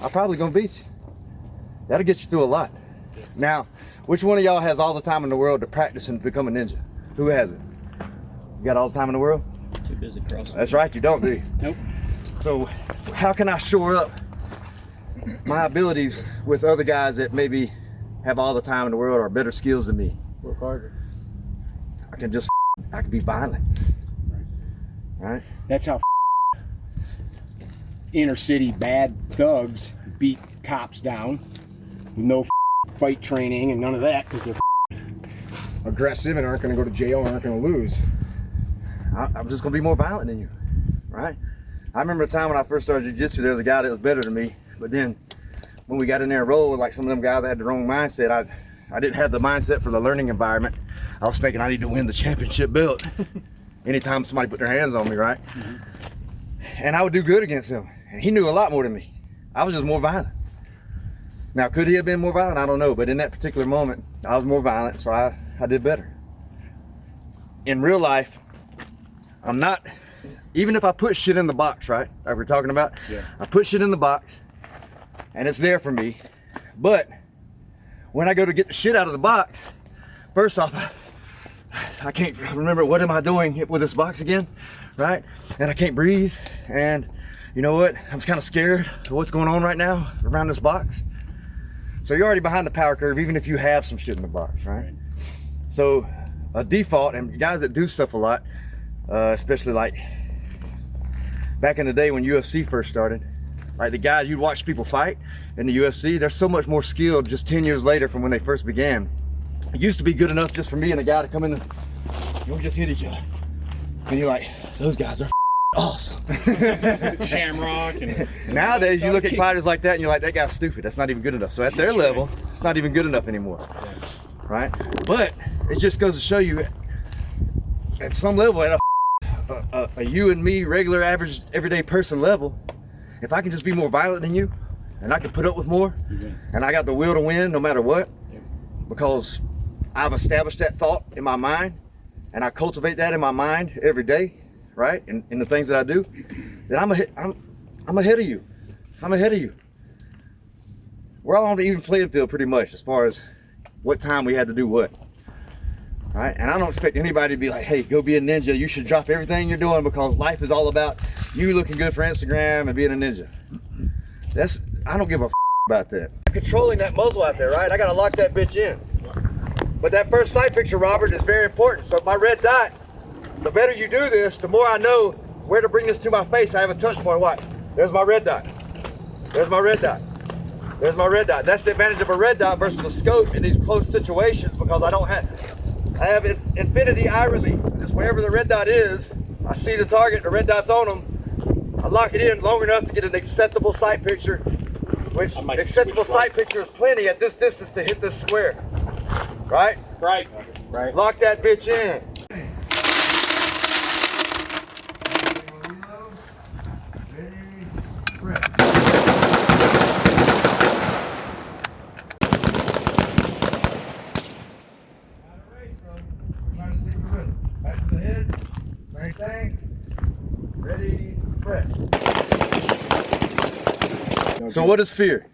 I'm probably gonna beat you. That'll get you through a lot. Now, which one of y'all has all the time in the world to practice and become a ninja? Who has it? You got all the time in the world? Too busy crossing. That's right, you don't, do you? Nope. So how can I shore up my abilities with other guys that maybe have all the time in the world or better skills than me? Work harder. I can be violent. Right? That's how inner city bad thugs beat cops down with no fight training and none of that because they're aggressive and aren't going to go to jail and aren't going to lose. I'm just going to be more violent than you, right? I remember a time when I first started jiu-jitsu, there was a guy that was better than me, but then when we got in there and rolled, like some of them guys that had the wrong mindset, I didn't have the mindset for the learning environment. I was thinking I need to win the championship belt anytime somebody put their hands on me, right? Mm-hmm. And I would do good against him. And he knew a lot more than me. I was just more violent. Now, could he have been more violent? I don't know. But in that particular moment, I was more violent, so I did better. In real life, I'm not, even if I put shit in the box, right? Like we're talking about, yeah. I put shit in the box, and it's there for me. But when I go to get the shit out of the box, first off, I can't remember what am I doing with this box again, right? And I can't breathe, and you know what? I'm kind of scared of what's going on right now around this box. So you're already behind the power curve, even if you have some shit in the box, right? So a default, and guys that do stuff a lot, especially like back in the day when UFC first started, like the guys you'd watch people fight in the UFC, they're so much more skilled just 10 years later from when they first began. It used to be good enough just for me and a guy to come in and we just hit each other. And you're like, those guys are awesome. Shamrock. And nowadays you look at fighters like that and you're like, that guy's stupid. That's not even good enough. So at their level, it's not even good enough anymore. Right? But it just goes to show you at some level, at a you and me, regular, average, everyday person level, if I can just be more violent than you and I can put up with more and I got the will to win no matter what, because I've established that thought in my mind and I cultivate that in my mind every day, right? In the things that I do, then I'm ahead of you. I'm ahead of you. We're all on the even playing field pretty much as far as what time we had to do what, right? And I don't expect anybody to be like, hey, go be a ninja. You should drop everything you're doing because life is all about you looking good for Instagram and being a ninja. I don't give a about that. Controlling that muzzle out there, right? I gotta lock that bitch in. But that first sight picture, Robert, is very important. So my red dot, the better you do this, the more I know where to bring this to my face. I have a touch point. Watch. There's my red dot. There's my red dot. There's my red dot. That's the advantage of a red dot versus a scope in these close situations because I have infinity eye relief. Just wherever the red dot is, I see the target, the red dot's on them. I lock it in long enough to get an acceptable sight picture, which acceptable sight picture is plenty at this distance to hit this square. Right? Right. Lock that bitch in. Back to the head. Same thing. Ready, press. So what is fear?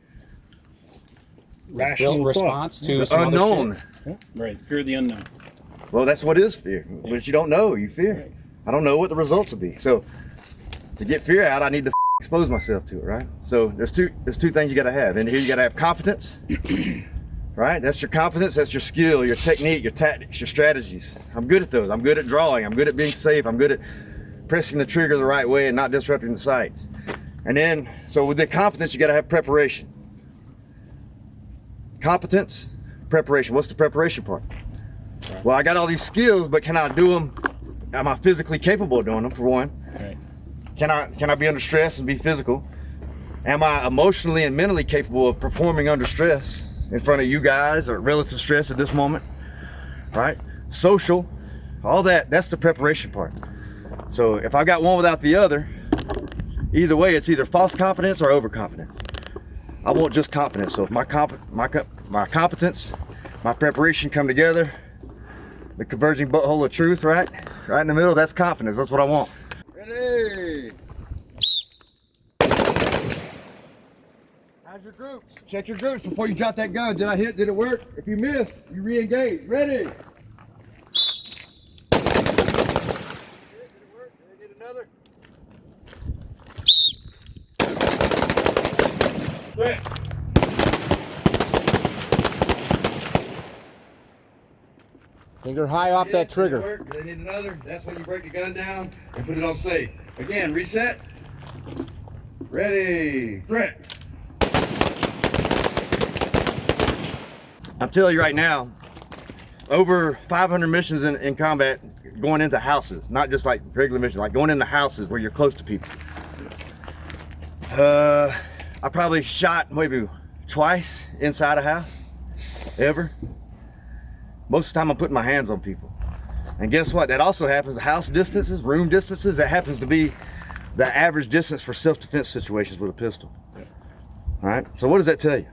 Rational response to the unknown. Right. Fear of the unknown. Well, that's what is fear. What you don't know, you fear. Right. I don't know what the results will be. So to get fear out, I need to expose myself to it, right? So there's two things you got to have. And here you got to have competence. Right? That's your competence, that's your skill, your technique, your tactics, your strategies. I'm good at those. I'm good at drawing. I'm good at being safe. I'm good at pressing the trigger the right way and not disrupting the sights. And then, so with the competence, you got to have preparation. Competence, preparation. What's the preparation part? Right. Well, I got all these skills, but can I do them? Am I physically capable of doing them, for one? Right. Can I be under stress and be physical? Am I emotionally and mentally capable of performing under stress in front of you guys or relative stress at this moment, right? Social, All that's the preparation part. So if I got one without the other, either way, it's either false confidence or overconfidence. I want just confidence. So if my competence, my preparation come together, the converging butthole of truth, right in the middle, that's confidence. That's what I want. Ready? How's your groups? Check your groups before you drop that gun. Did I hit? Did it work? If you miss, you re-engage. Ready? Did it work? Did I get another? Quit. Finger high off that trigger. Did I need another? That's when you break the gun down and put it on safe. Again, reset. Ready, threat. I'm telling you right now, over 500 missions in combat going into houses, not just like regular missions, like going into houses where you're close to people. I probably shot maybe twice inside a house, ever. Most of the time I'm putting my hands on people. And guess what? That also happens, house distances, room distances, that happens to be the average distance for self-defense situations with a pistol. Yeah. All right, so what does that tell you?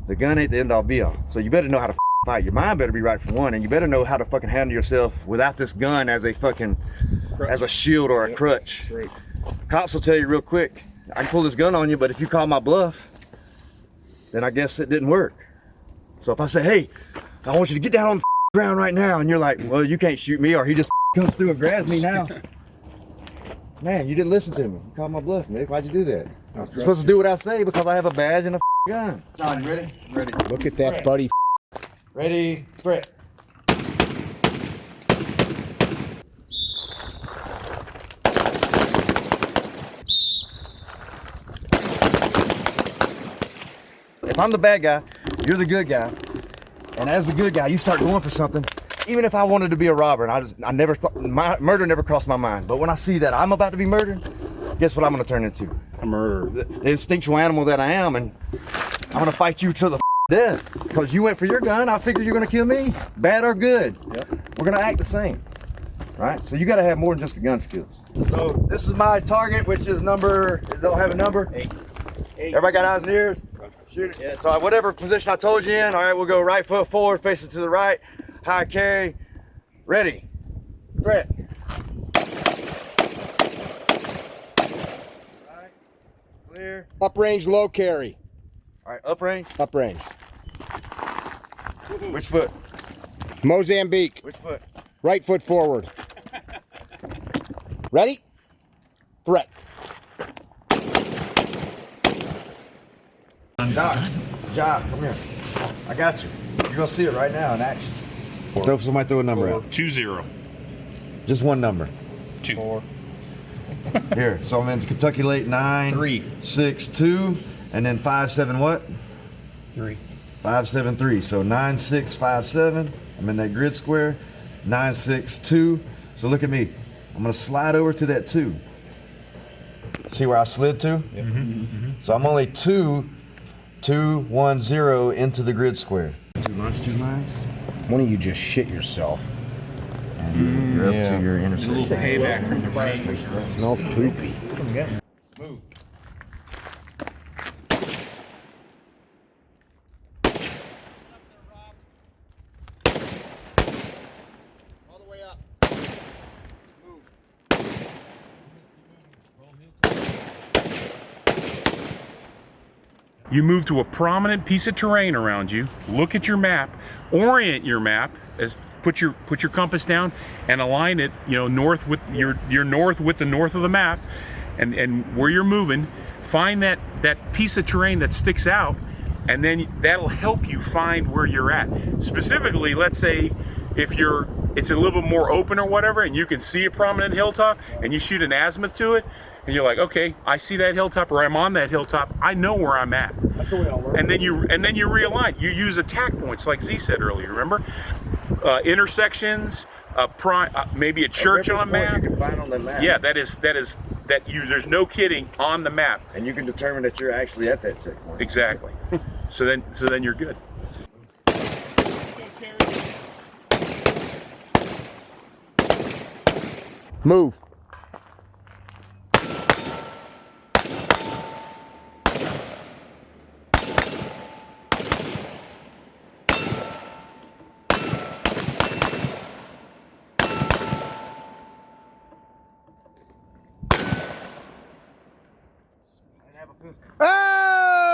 The gun ain't the end all be all. So you better know how to fight. Your mind better be right for one, and you better know how to fucking handle yourself without this gun as a fucking, as a shield or a crutch. Right. Cops will tell you real quick, I can pull this gun on you, but if you call my bluff, then I guess it didn't work. So if I say, hey, I want you to get down on the ground right now, and you're like, well, you can't shoot me, or he just comes through and grabs me now. Man, you didn't listen to me. You called my bluff, man. Why'd you do that? I'm supposed to do what I say because I have a badge and a gun. John, you ready? Ready. Look at that, buddy. Ready, threat. If I'm the bad guy, you're the good guy. And as the good guy, you start going for something. Even if I wanted to be a robber, and I never thought, murder never crossed my mind. But when I see that I'm about to be murdered, guess what I'm gonna turn into? A murderer. The instinctual animal that I am, and I'm gonna fight you to the death. Because you went for your gun, I figure you're gonna kill me, bad or good. Yep. We're gonna act the same, right? So you gotta have more than just the gun skills. So this is my target, which is number, it don't have a number. 8. Everybody got eyes and ears? Shoot it. Yeah, so whatever position I told you in, all right, we'll go right foot forward, facing to the right, high carry, ready, threat. All right, clear. Up range, low carry. All right, up range. Up range. Which foot? Mozambique. Which foot? Right foot forward. Ready? Threat. Job, come here. I got you. You're gonna see it right now in action. Somebody throw a number out. 2-0. Just one number. 2. 4. Here, so I'm in Kentucky late 9, 3, 6, 2, and then 5, 7 what? 3. 5, 7, 3. So 9, 6, 5, 7. I'm in that grid square. 9, 6, 2. So look at me. I'm gonna slide over to that 2. See where I slid to? Mm-hmm. So I'm only 2, 2, 1, 0 into the grid square. 2 lines. One of you just shit yourself. And you're up to your intersection. A little payback from the rain. It smells poopy. Move. All the way up. Move. You move to a prominent piece of terrain around you, look at your map, orient your map, as put your compass down and align it, north with your north with the north of the map, and where you're moving, find that piece of terrain that sticks out, and then that'll help you find where you're at. Specifically, let's say if it's a little bit more open or whatever, and you can see a prominent hilltop, and you shoot an azimuth to it, and you're like, okay, I see that hilltop, or I'm on that hilltop, I know where I'm at. That's the way I'll work. And then you realign. You use attack points, like Z said earlier. Remember, intersections, maybe a church on a map. You can find on the map. Yeah, there's no kidding on the map. And you can determine that you're actually at that checkpoint. Exactly. So then you're good. Move. Oh!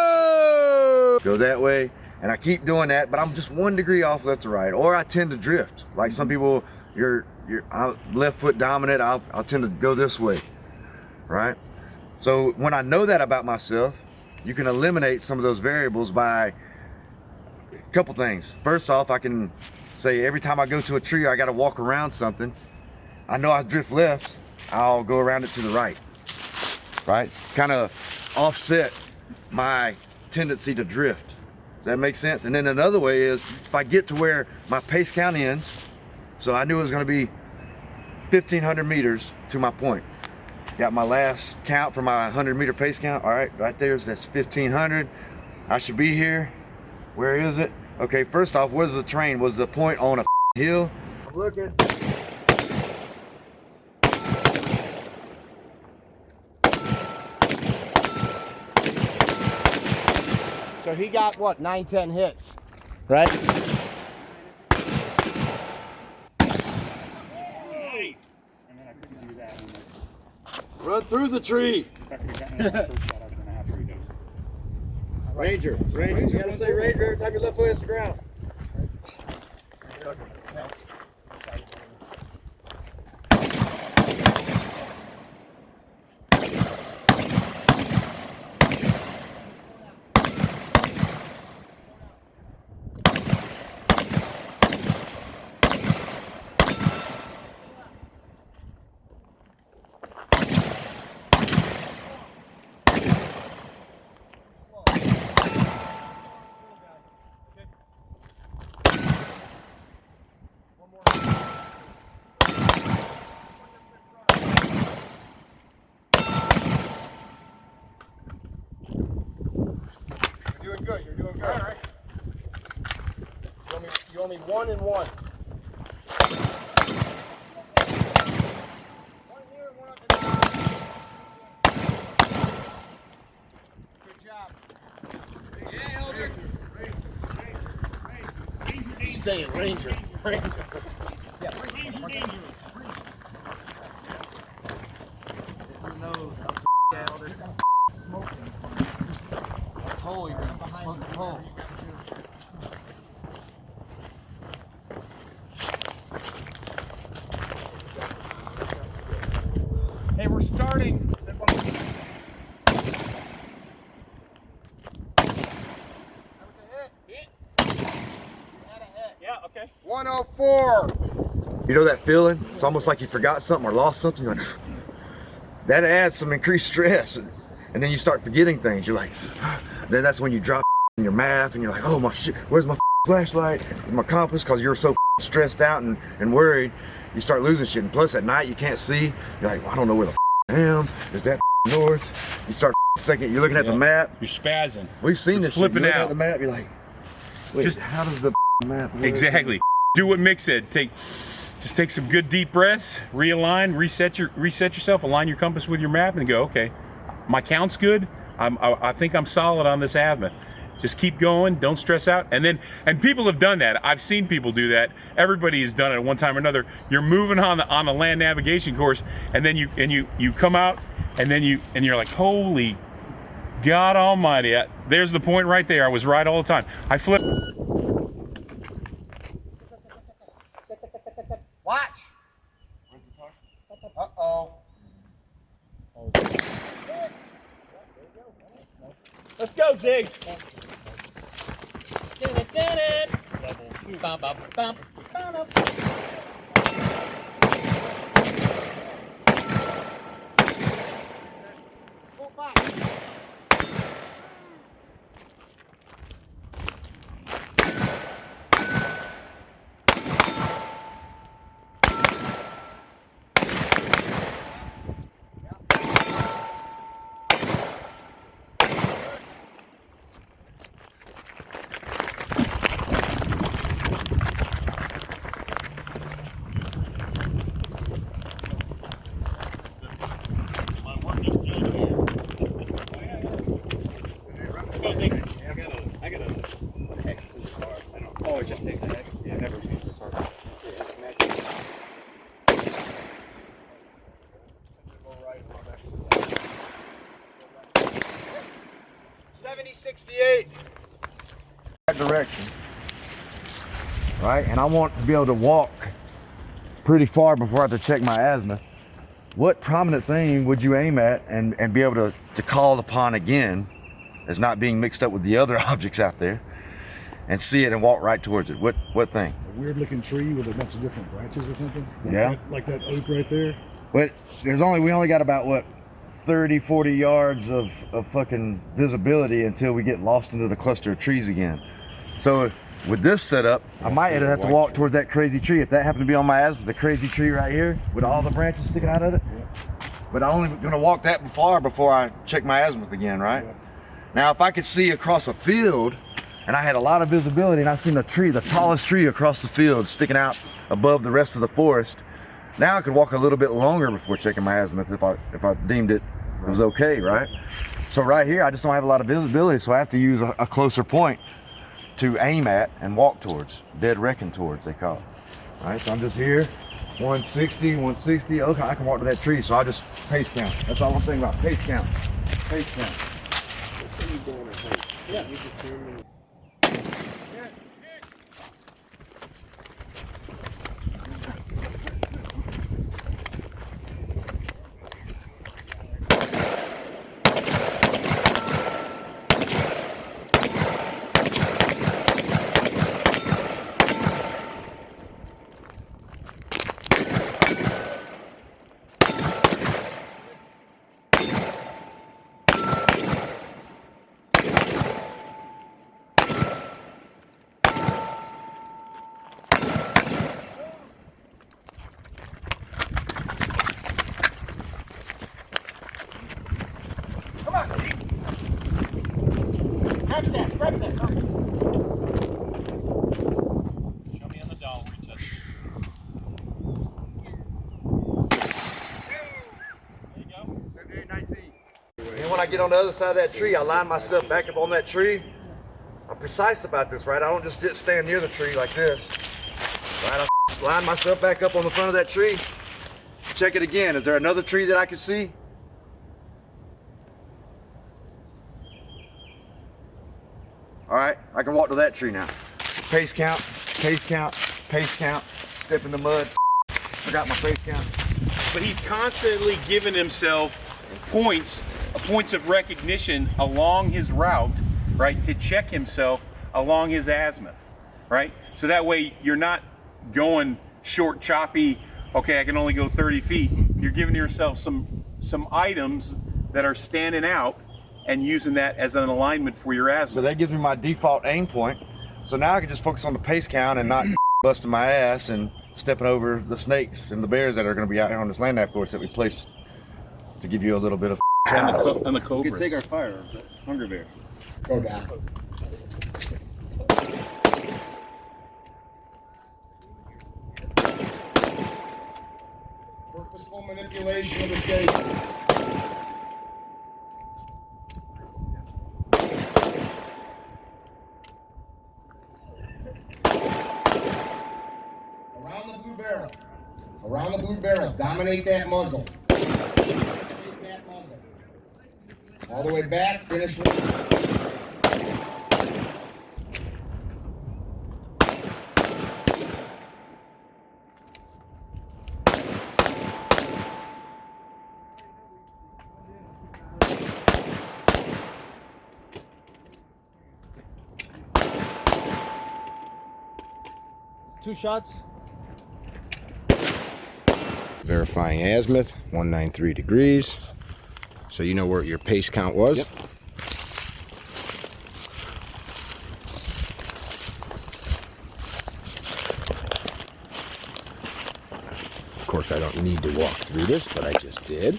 Go that way, and I keep doing that, but I'm just 1 degree off left to right, or I tend to drift. Like some people, I'm left foot dominant. I'll tend to go this way, right? So when I know that about myself, you can eliminate some of those variables by a couple things. First off, I can say every time I go to a tree, I got to walk around something. I know I drift left, I'll go around it to the right, right? Kind of offset my tendency to drift. Does that make sense? And then another way is if I get to where my pace count ends, so I knew it was going to be 1,500 meters to my point. Got my last count for my 100-meter pace count. All right, right there's that's 1,500. I should be here. Where is it? Okay, first off, where's the train? Was the point on a hill? I'm looking. So he got what, 9, 10 hits, right? Run through the tree. Ranger, you gotta say Ranger every time your left foot hits the ground. You're doing good. All right. You owe me 1 and 1. One here, one up the Good job. Yeah, Elder. He's saying Ranger. Hey, we're starting. Yeah, okay. 104. You know that feeling? It's almost like you forgot something or lost something. You're like, that adds some increased stress. And then you start forgetting things. You're like, then that's when you drop in your map and you're like, oh my shit, where's my flashlight and my compass? Because you're so stressed out and worried. You start losing shit. And plus at night you can't see. You're like, well, I don't know where the I am. Is that north? You start second. You're looking at the map. You're spazzing. We've seen this shit. Flipping You look out. at the map. You're like, wait, Just- how does the map work? Exactly. Do what Mick said. Just take some good deep breaths, realign, reset yourself, align your compass with your map, and go, okay, my count's good. I think I'm solid on this azimuth. Just keep going, don't stress out. And people have done that. I've seen people do that. Everybody has done it at one time or another. You're moving on the land navigation course, and then you come out, and you're like, holy God Almighty! There's the point right there. I was right all the time. I flipped. Watch. Uh-oh. Let's go, Zig. Oh, it just takes a head. Yeah, never changed this hard. 70-68. That direction. Right, and I want to be able to walk pretty far before I have to check my azimuth. What prominent thing would you aim at and be able to call upon again as not being mixed up with the other objects out there and see it and walk right towards it? What thing? A weird looking tree with a bunch of different branches or something? Yeah. Like that oak right there? But we only got about what, 30, 40 yards of fucking visibility until we get lost into the cluster of trees again. So with this setup, I might have to walk towards that crazy tree. If that happened to be on my azimuth, the crazy tree right here with all the branches sticking out of it. But I'm only gonna walk that far before I check my azimuth again, right? Now, if I could see across a field and I had a lot of visibility and I seen the tree, the tallest tree across the field sticking out above the rest of the forest, now I could walk a little bit longer before checking my azimuth if I deemed it was okay, right? So right here, I just don't have a lot of visibility, so I have to use a closer point to aim at and walk towards, dead reckon towards, they call it. All right, so I'm just here, 160, 160. Okay, I can walk to that tree, so I just pace count. That's all I'm thinking about, pace count, pace count. Yeah. Show me on the dial where you touch it. There you go. 7819. And when I get on the other side of that tree, I line myself back up on that tree. I'm precise about this, right? I don't just stand near the tree like this. Right? I line myself back up on the front of that tree. Check it again. Is there another tree that I can see? All right, I can walk to that tree now. Pace count, pace count, pace count. Step in the mud. Forgot my pace count. But he's constantly giving himself points of recognition along his route, right, to check himself along his azimuth, right? So that way you're not going short, choppy, okay, I can only go 30 feet. You're giving yourself some items that are standing out and using that as an alignment for your azimuth. So that gives me my default aim point. So now I can just focus on the pace count and not busting my ass and stepping over the snakes and the bears that are going to be out here on this land nav course that we placed to give you a little bit of and the cobras. We could take our fire, hunger bear. Go down. Purposeful manipulation of the shape. Around the blue barrel. Around the blue barrel. Dominate that muzzle. Dominate that muzzle. All the way back. Finish with. Two shots. Verifying azimuth, 193 degrees. So you know where your pace count was? Yep. Of course, I don't need to walk through this, but I just did.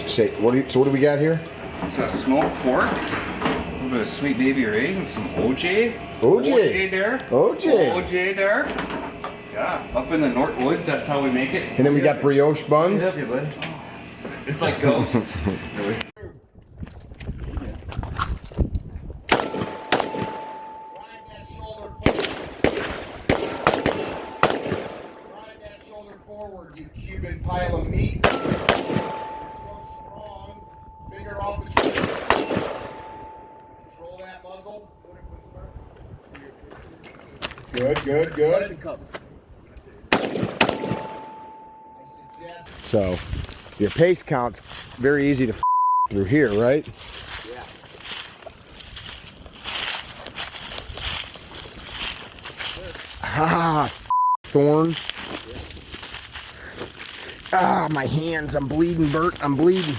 Say, what do we got here? It's a smoked pork, a little bit of sweet baby rays, and some OJ. OJ there. OJ. OJ there. Yeah, up in the North Woods, that's how we make it. And then we got brioche buns. Help you, bud. It's like ghosts. you Cuban pile of meat. You're so strong. Finger off the trigger. Control that muzzle. Good, good, good. So your pace count's very easy to through here, right? Yeah. Ah, thorns. Ah, my hands, I'm bleeding, Bert, I'm bleeding.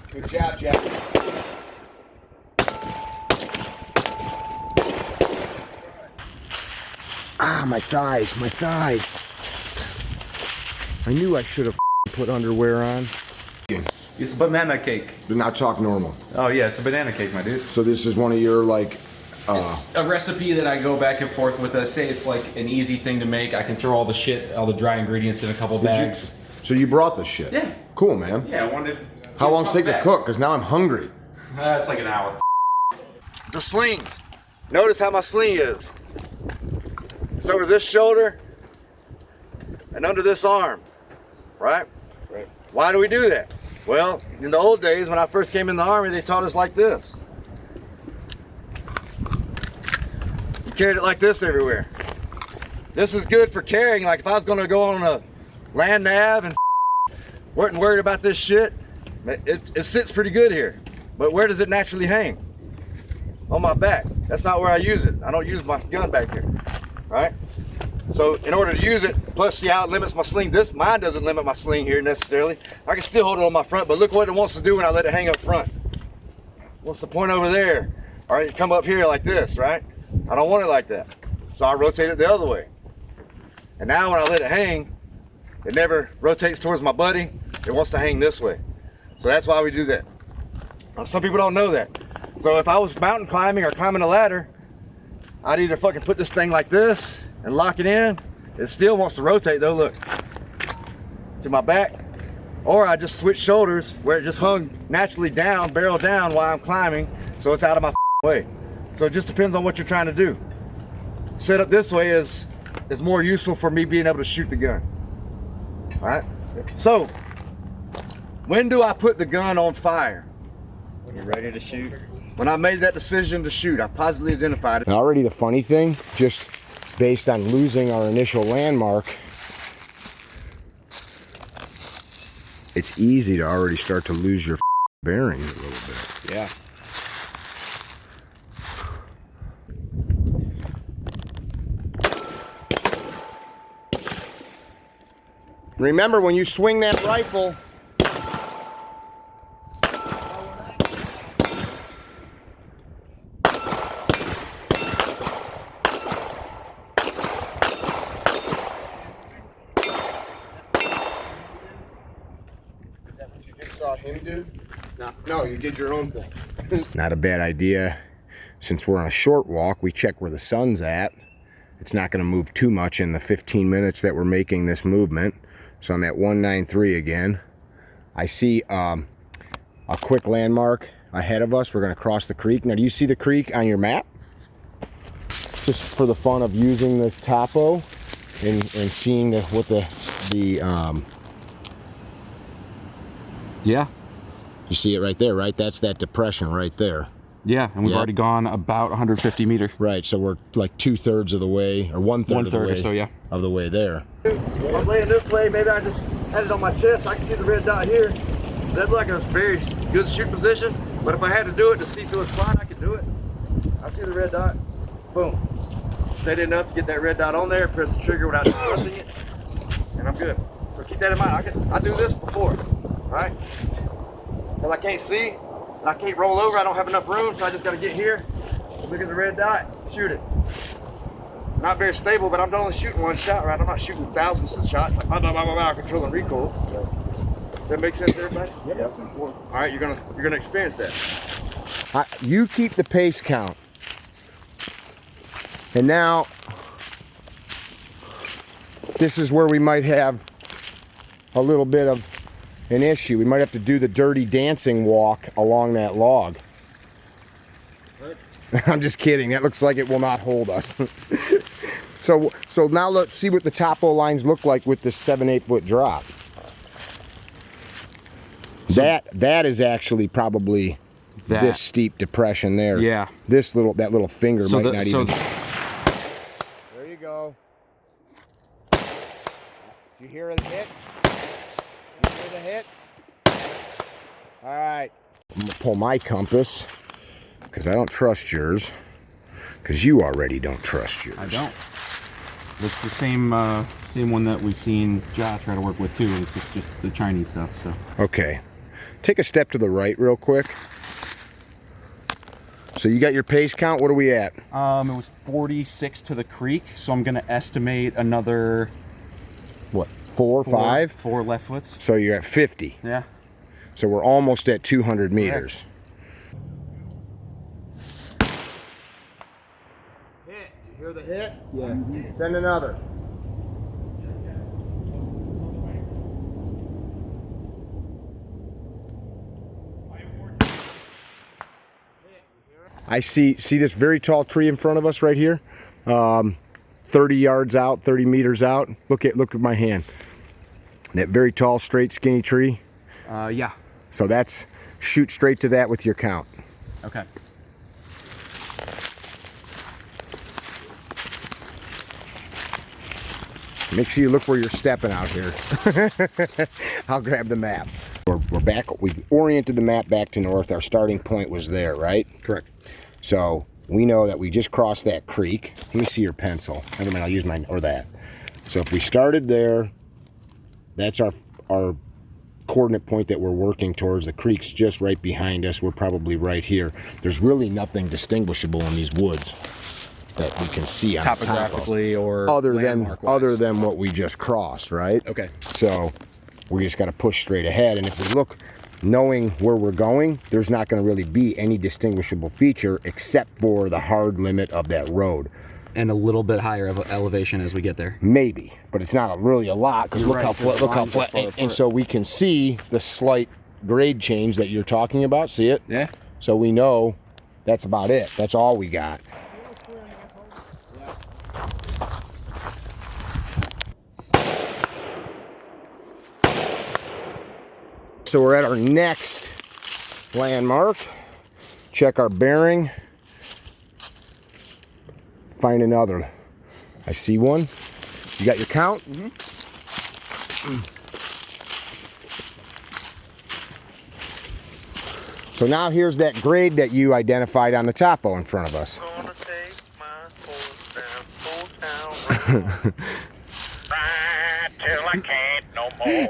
Good job, Jeff. Ah, my thighs, my thighs. I knew I should have put underwear on. It's a banana cake. Do not talk normal. Oh yeah, it's a banana cake, my dude. So this is one of your like... It's a recipe that I go back and forth with. I say it's like an easy thing to make. I can throw all the shit, all the dry ingredients in a couple bags. So you brought this shit? Yeah. Cool, man. Yeah, I wanted. How long does it take to cook? Because now I'm hungry. It's like an hour. The sling. Notice how my sling is. It's over this shoulder and under this arm, right? Right. Why do we do that? Well, in the old days when I first came in the Army, they taught us like this. You carried it like this everywhere. This is good for carrying. Like if I was going to go on a land nav and wasn't worried about this shit, it sits pretty good here. But where does it naturally hang? On my back. That's not where I use it. I don't use my gun back here, right? So in order to use it, plus see how it limits my sling. Mine doesn't limit my sling here necessarily. I can still hold it on my front, but look what it wants to do when I let it hang up front. What's the point over there? All right, you come up here like this, right? I don't want it like that. So I rotate it the other way. And now when I let it hang, it never rotates towards my buddy. It wants to hang this way. So that's why we do that. Now, some people don't know that. So if I was mountain climbing or climbing a ladder, I'd either fucking put this thing like this and lock it in. It still wants to rotate though, look, to my back. Or I just switch shoulders where it just hung naturally down, barrel down while I'm climbing, so it's out of my way. So it just depends on what you're trying to do. Set up this way is more useful for me being able to shoot the gun. All right, so when do I put the gun on fire? When you're ready to shoot. When I made that decision to shoot, I positively identified it. And already the funny thing, just based on losing our initial landmark, it's easy to already start to lose your bearings a little bit. Yeah. Remember, when you swing that rifle, Him do? No, you did your own thing. not a bad idea. Since we're on a short walk, we check where the sun's at. It's not going to move too much in the 15 minutes that we're making this movement. So I'm at 193 again. I see a quick landmark ahead of us. We're going to cross the creek. Now, do you see the creek on your map? Just for the fun of using the topo and seeing what the Yeah. you see it right there, right? That's that depression right there. Yeah, and we've Yep. already gone about 150 meters. Right, so we're like 2/3 of the way, or 1/3 of the way, or so, yeah. of the way there. If I'm laying this way, maybe I just had it on my chest. I can see the red dot here. That's like a very good shoot position. But if I had to do it to see through a slide, I could do it. I see the red dot. Boom. Steady enough to get that red dot on there, press the trigger without pressing it, and I'm good. So keep that in mind. I do this before, all right? Because I can't see, and I can't roll over. I don't have enough room, so I just got to get here, look at the red dot, shoot it. Not very stable, but I'm only shooting one shot, right? I'm not shooting thousands of shots, like blah, blah, blah, blah, blah, controlling recoil. Does that make sense to everybody? Yep. All right, you're gonna experience that. You keep the pace count. And now, this is where we might have a little bit of an issue. We might have to do the dirty dancing walk along that log. I'm just kidding. That looks like it will not hold us. So now let's see what the topo lines look like with this 7-8 foot drop. So that is actually probably this steep depression there. Yeah. That little finger might not even. There you go. Did you hear the hits? You hear the hits? All right. I'm gonna pull my compass because I don't trust yours. Because you already don't trust yours. I don't. It's the same one that we've seen Josh try to work with too. It's just the Chinese stuff. So. Okay. Take a step to the right real quick. So you got your pace count. What are we at? It was 46 to the creek. So I'm gonna estimate another. What? 4 or 5? 4 left foots. So you're at 50. Yeah. So we're almost at 200 meters. Hit. You hear the hit? Yeah. Send another. I see this very tall tree in front of us right here. 30 yards out, 30 meters out. Look at my hand. That very tall, straight, skinny tree. Yeah. So shoot straight to that with your count. Okay. Make sure you look where you're stepping out here. I'll grab the map. We're back. We've oriented the map back to north. Our starting point was there, right? Correct. So we know that we just crossed that creek. Let me see your pencil. Never mind, I'll use mine or that. So if we started there, that's our coordinate point that we're working towards. The creek's just right behind us. We're probably right here. There's really nothing distinguishable in these woods that we can see on topographically or other than what we just crossed, right? Okay. So we just got to push straight ahead, and if we look, knowing where we're going, there's not going to really be any distinguishable feature except for the hard limit of that road. And a little bit higher of elevation as we get there. Maybe, but it's not really a lot because look how flat. And so we can see the slight grade change that you're talking about. See it? Yeah. So we know that's about it. That's all we got. So we're at our next landmark. Check our bearing. Find another. I see one. You got your count? Mm-hmm. So now here's that grade that you identified on the topo in front of us. Gonna take my horse down Old Town Road. Ride till I can't no more.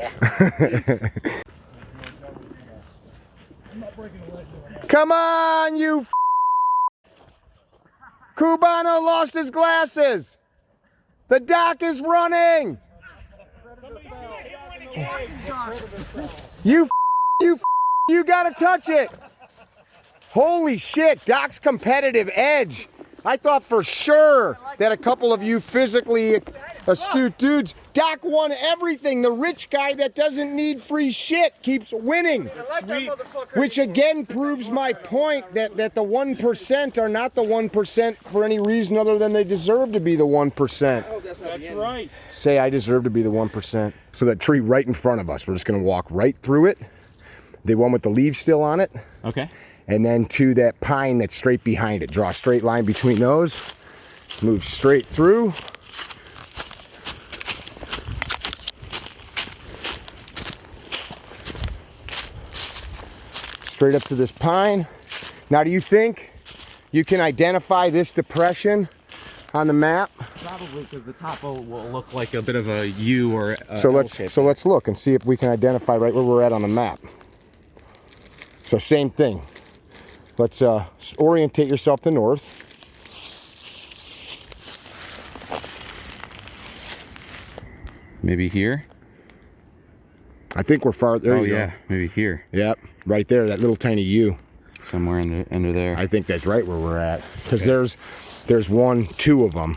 Come on, you Cubano lost his glasses. The dock is running. You gotta touch it. Holy shit, Doc's competitive edge. I thought for sure that a couple of you physically astute dudes. Doc won everything. The rich guy that doesn't need free shit keeps winning. Which again proves my point that the 1% are not the 1% for any reason other than they deserve to be the 1%. That's right. Say I deserve to be the 1%. So that tree right in front of us, we're just gonna walk right through it. The one with the leaves still on it. Okay. And then to that pine that's straight behind it. Draw a straight line between those. Move straight through. Straight up to this pine. Now, do you think you can identify this depression on the map? Probably, because the topo will look like a bit of a U or a so let's look and see if we can identify right where we're at on the map. So same thing. Let's orientate yourself to north. Maybe here? I think we're far there. Oh you yeah, go. maybe here. Yep, right there, that little tiny U. Somewhere under there. I think that's right where we're at. Because there's 1, 2 of them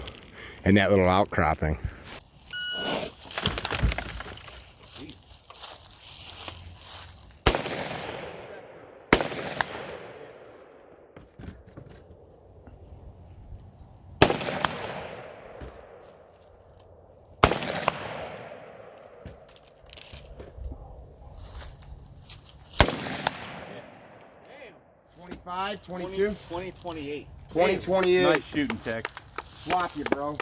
in that little outcropping. 25, 22? 20, 28. 20, 28. Nice shooting, Tech. Swap you, bro.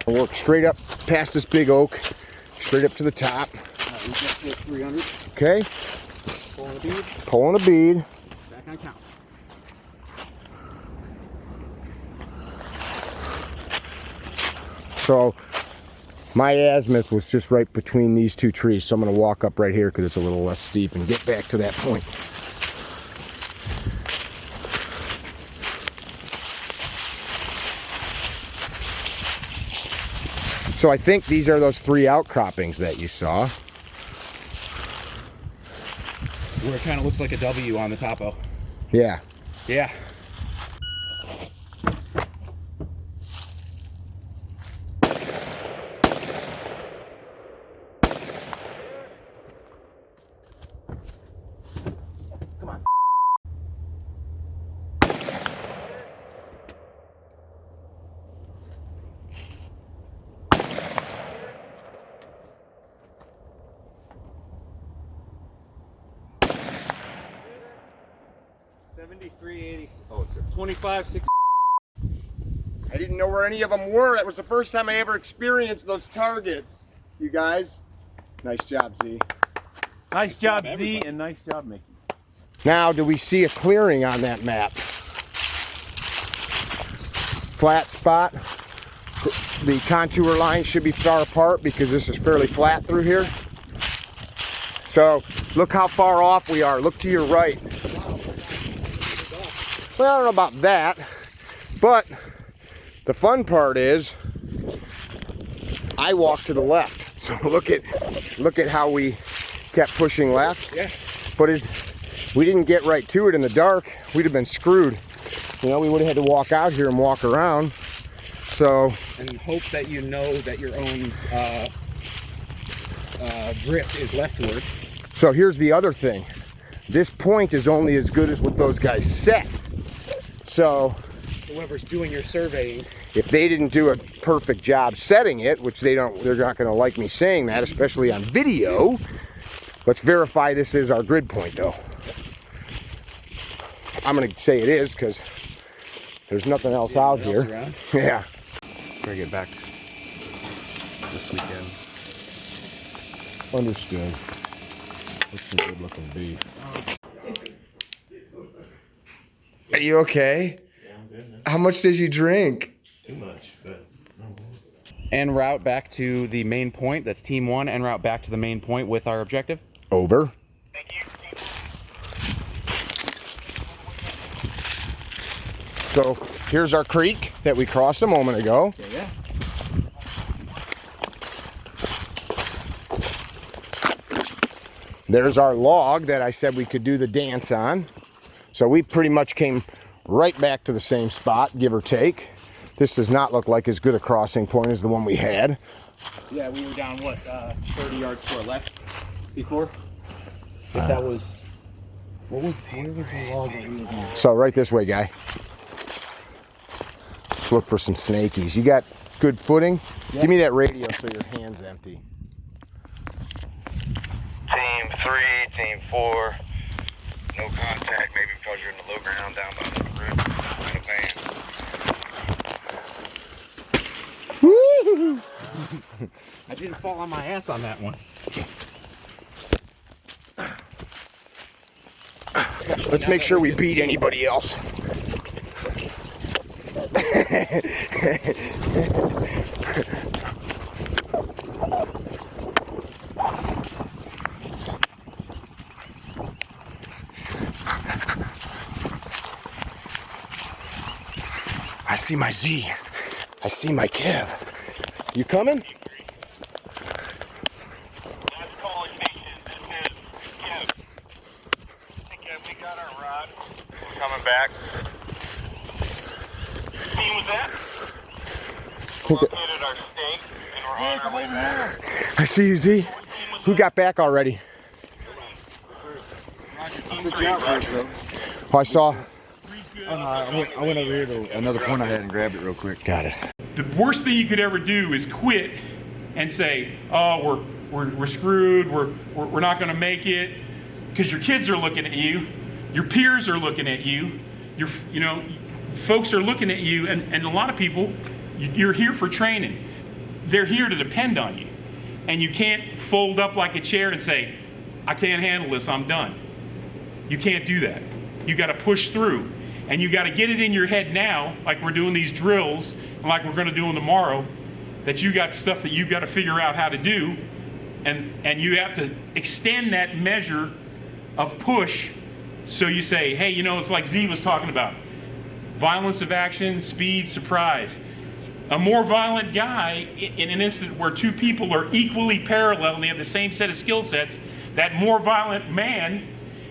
I'll work straight up past this big oak, straight up to the top. Alright, we've got this 300. Okay. Pulling a bead. Pulling a bead. Back on count. So my azimuth was just right between these two trees, so I'm going to walk up right here because it's a little less steep and get back to that point. So I think these are those 3 outcroppings that you saw. Where it kind of looks like a W on the topo. Yeah. Yeah. Come on. Oh, 25, 6. I didn't know where any of them were. That was the first time I ever experienced those targets, you guys. Nice job, Z. Nice job, Z, and nice job, Mickey. Now, do we see a clearing on that map? Flat spot. The contour lines should be far apart because this is fairly flat through here. So, look how far off we are. Look to your right. Well, I don't know about that, but the fun part is I walk to the left. So look at how we kept pushing left. Yeah. But as we didn't get right to it in the dark, we'd have been screwed. You know, we would have had to walk out here and walk around. So, And hope that you know that your own drift is leftward. so here's the other thing. This point is only as good as what those guys set. So Whoever's doing your surveying. if they didn't do a perfect job setting it, which they're not going to like me saying that, especially on video. Let's verify this is our grid point, though. I'm going to say it is because there's nothing else out here. Around. Yeah. Try to get back this weekend. Understood. That's some good looking beef. Are you okay? Yeah, I'm good, man. How much did you drink? Too much, but En route back to the main point. That's team 1. En route back to the main point with our objective. Over. So here's our creek that we crossed a moment ago. Yeah. There's our log that I said we could do the dance on. So we pretty much came right back to the same spot, give or take. This does not look like as good a crossing point as the one we had. Yeah, we were down, what, 30 yards to our left before? If that was... where was the log that we were doing? So right this way, guy. Let's look for some snakies. You got good footing? Yep. Give me that radio so your hand's empty. Team 3, Team 4. No contact, maybe because you're in the low ground down by the root in a van. Woo! I didn't fall on my ass on that one. Let's make sure we beat anybody else. I see my Z. I see my Kev. You coming? Last calling station, this is Kev. Hey Kev, we got our rod. We're coming back. Team was that? Located our stake and we're on our way back. I see you, Z. Who got back already? Oh, I saw. I went over here to another point I had and grabbed it real quick. Got it. The worst thing you could ever do is quit and say, oh, we're screwed, we're not gonna make it, because your kids are looking at you. Your peers are looking at you. You know, folks are looking at you, and a lot of people, you're here for training. They're here to depend on you. And you can't fold up like a chair and say, I can't handle this, I'm done. You can't do that. You got to push through. And you got to get it in your head now, like we're doing these drills, and like we're going to do them tomorrow, that you got stuff that you got to figure out how to do, and you have to extend that measure of push. So you say, hey, you know, it's like Z was talking about. Violence of action, speed, surprise. A more violent guy, in an instant where two people are equally parallel and they have the same set of skill sets, that more violent man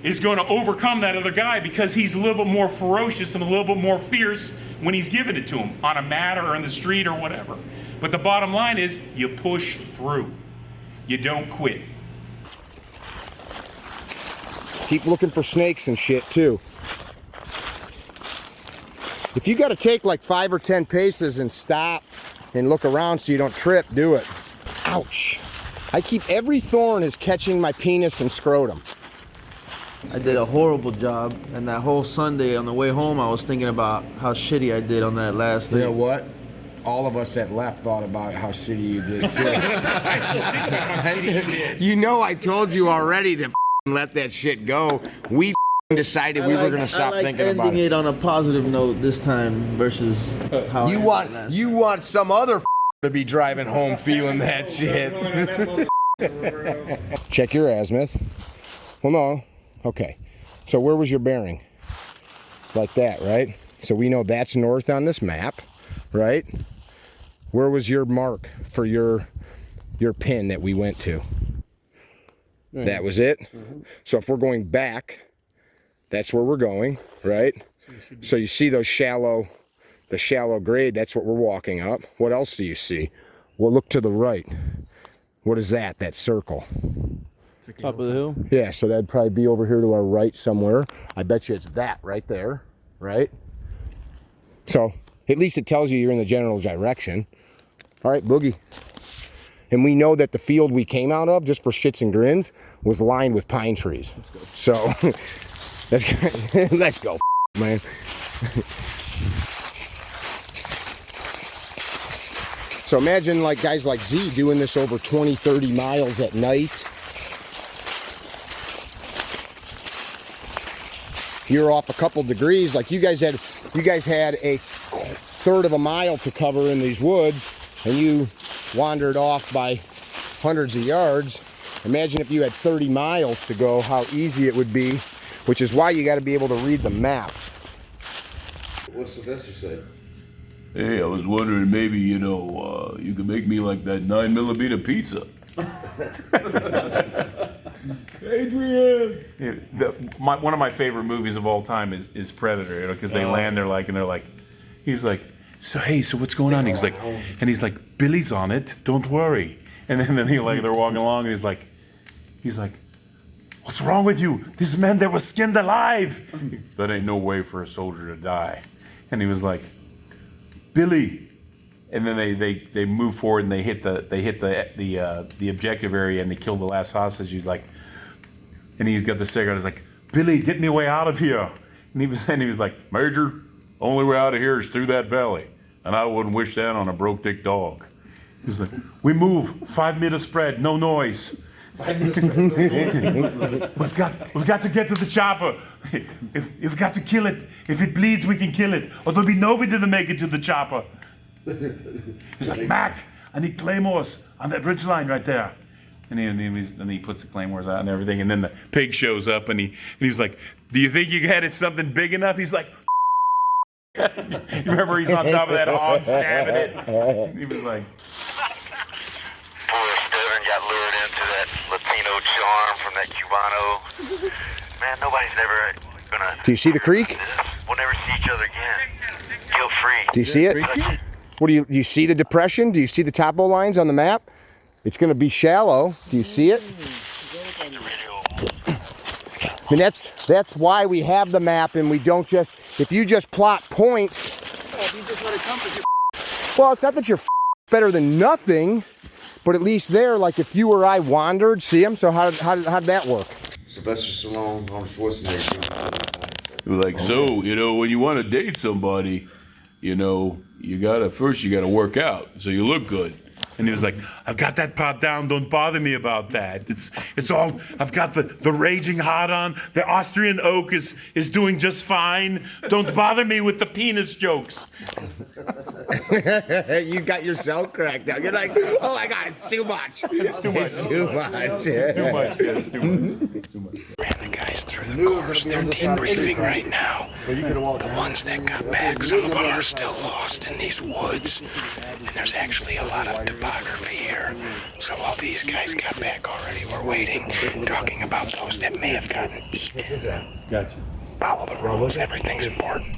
is going to overcome that other guy because he's a little bit more ferocious and a little bit more fierce when he's giving it to him on a mat or in the street or whatever. But the bottom line is you push through. You don't quit. Keep looking for snakes and shit too. If you got to take like 5 or 10 paces and stop and look around so you don't trip, do it. Ouch. I keep every thorn is catching my penis and scrotum. I did a horrible job, and that whole Sunday on the way home, I was thinking about how shitty I did on that last day. You know what? All of us that left thought about how shitty you did too. You know, I told you already to let that shit go. We decided we were going to stop thinking about it. Ending it on a positive note this time versus how you want some other to be driving home feeling that shit. Check your azimuth. Well, no. Okay. So where was your bearing? Like that, right? So we know that's north on this map, right? Where was your mark for your pin that we went to? Right. That was it? Mm-hmm. So if we're going back, that's where we're going, right? So you see those the shallow grade, that's what we're walking up. What else do you see? Well, look to the right. What is that? That circle. Top of the hill? Yeah, so that'd probably be over here to our right somewhere. I bet you it's that right there, right? So at least it tells you you're in the general direction. All right, boogie. And we know that the field we came out of, just for shits and grins, was lined with pine trees. So let's go, man. So imagine like guys like Z doing this over 20, 30 miles at night. You're off a couple degrees, like you guys had a third of a mile to cover in these woods, and you wandered off by hundreds of yards. Imagine if you had 30 miles to go, how easy it would be, which is why you got to be able to read the map. What's Sylvester say? Hey, I was wondering maybe, you know, you could make me like that 9mm pizza. Adrian! One of my favorite movies of all time is Predator, you know, because they land there like, and they're like, he's like, so hey, so what's going on? He's like, Billy's on it, don't worry. And then they're walking along, and he's like, what's wrong with you? These men, they were skinned alive. That ain't no way for a soldier to die. And he was like, Billy. And then they move forward and they hit the objective area and they kill the last hostage. He's like, and he's got the cigarette. He's like, Billy, get me way out of here. And he was like, Major, only way out of here is through that valley, and I wouldn't wish that on a broke dick dog. He's like, we move 5 meter spread, no noise. 5 meter spread, no noise. We've got to get to the chopper. We've got to kill it. If it bleeds, we can kill it, or there'll be nobody to make it to the chopper. He's like, Mac, I need claymores on that ridge line right there. And he puts the claymores out and everything, and then the pig shows up, and he's like, do you think you had it something big enough? He's like, you remember he's on top of that hog stabbing it? He was like, poor Stephen got lured into that Latino charm from that Cubano. Man, nobody's never gonna. Do you see the creek? We'll never see each other again. Guilt free. Do you see it? What do you see the depression? Do you see the topo lines on the map? It's going to be shallow. Do you see it? And that's why we have the map, and we don't just, if you just plot points. Well, it's not that you're better than nothing, but at least there, like if you or I wandered, see them. So how did that work? Sylvester Stallone, Arnold Schwarzenegger. Like, so, you know, when you want to date somebody, you know, you gotta work out so you look good. And he was like, I've got that pot down, don't bother me about that. It's all, I've got the raging hot on, the Austrian oak is doing just fine. Don't bother me with the penis jokes. You got yourself cracked out. You're like, oh my God, it's too much. It's too much. It's too much. It's too much. It's too much. It's too much. Ran the guys through the course. They're debriefing right now. The ones that got back, some of them are still lost in these woods. And there's actually a lot of topography here. So while these guys got back already, we're waiting, talking about those that may have gotten eaten. Gotcha. Follow the rules, everything's important.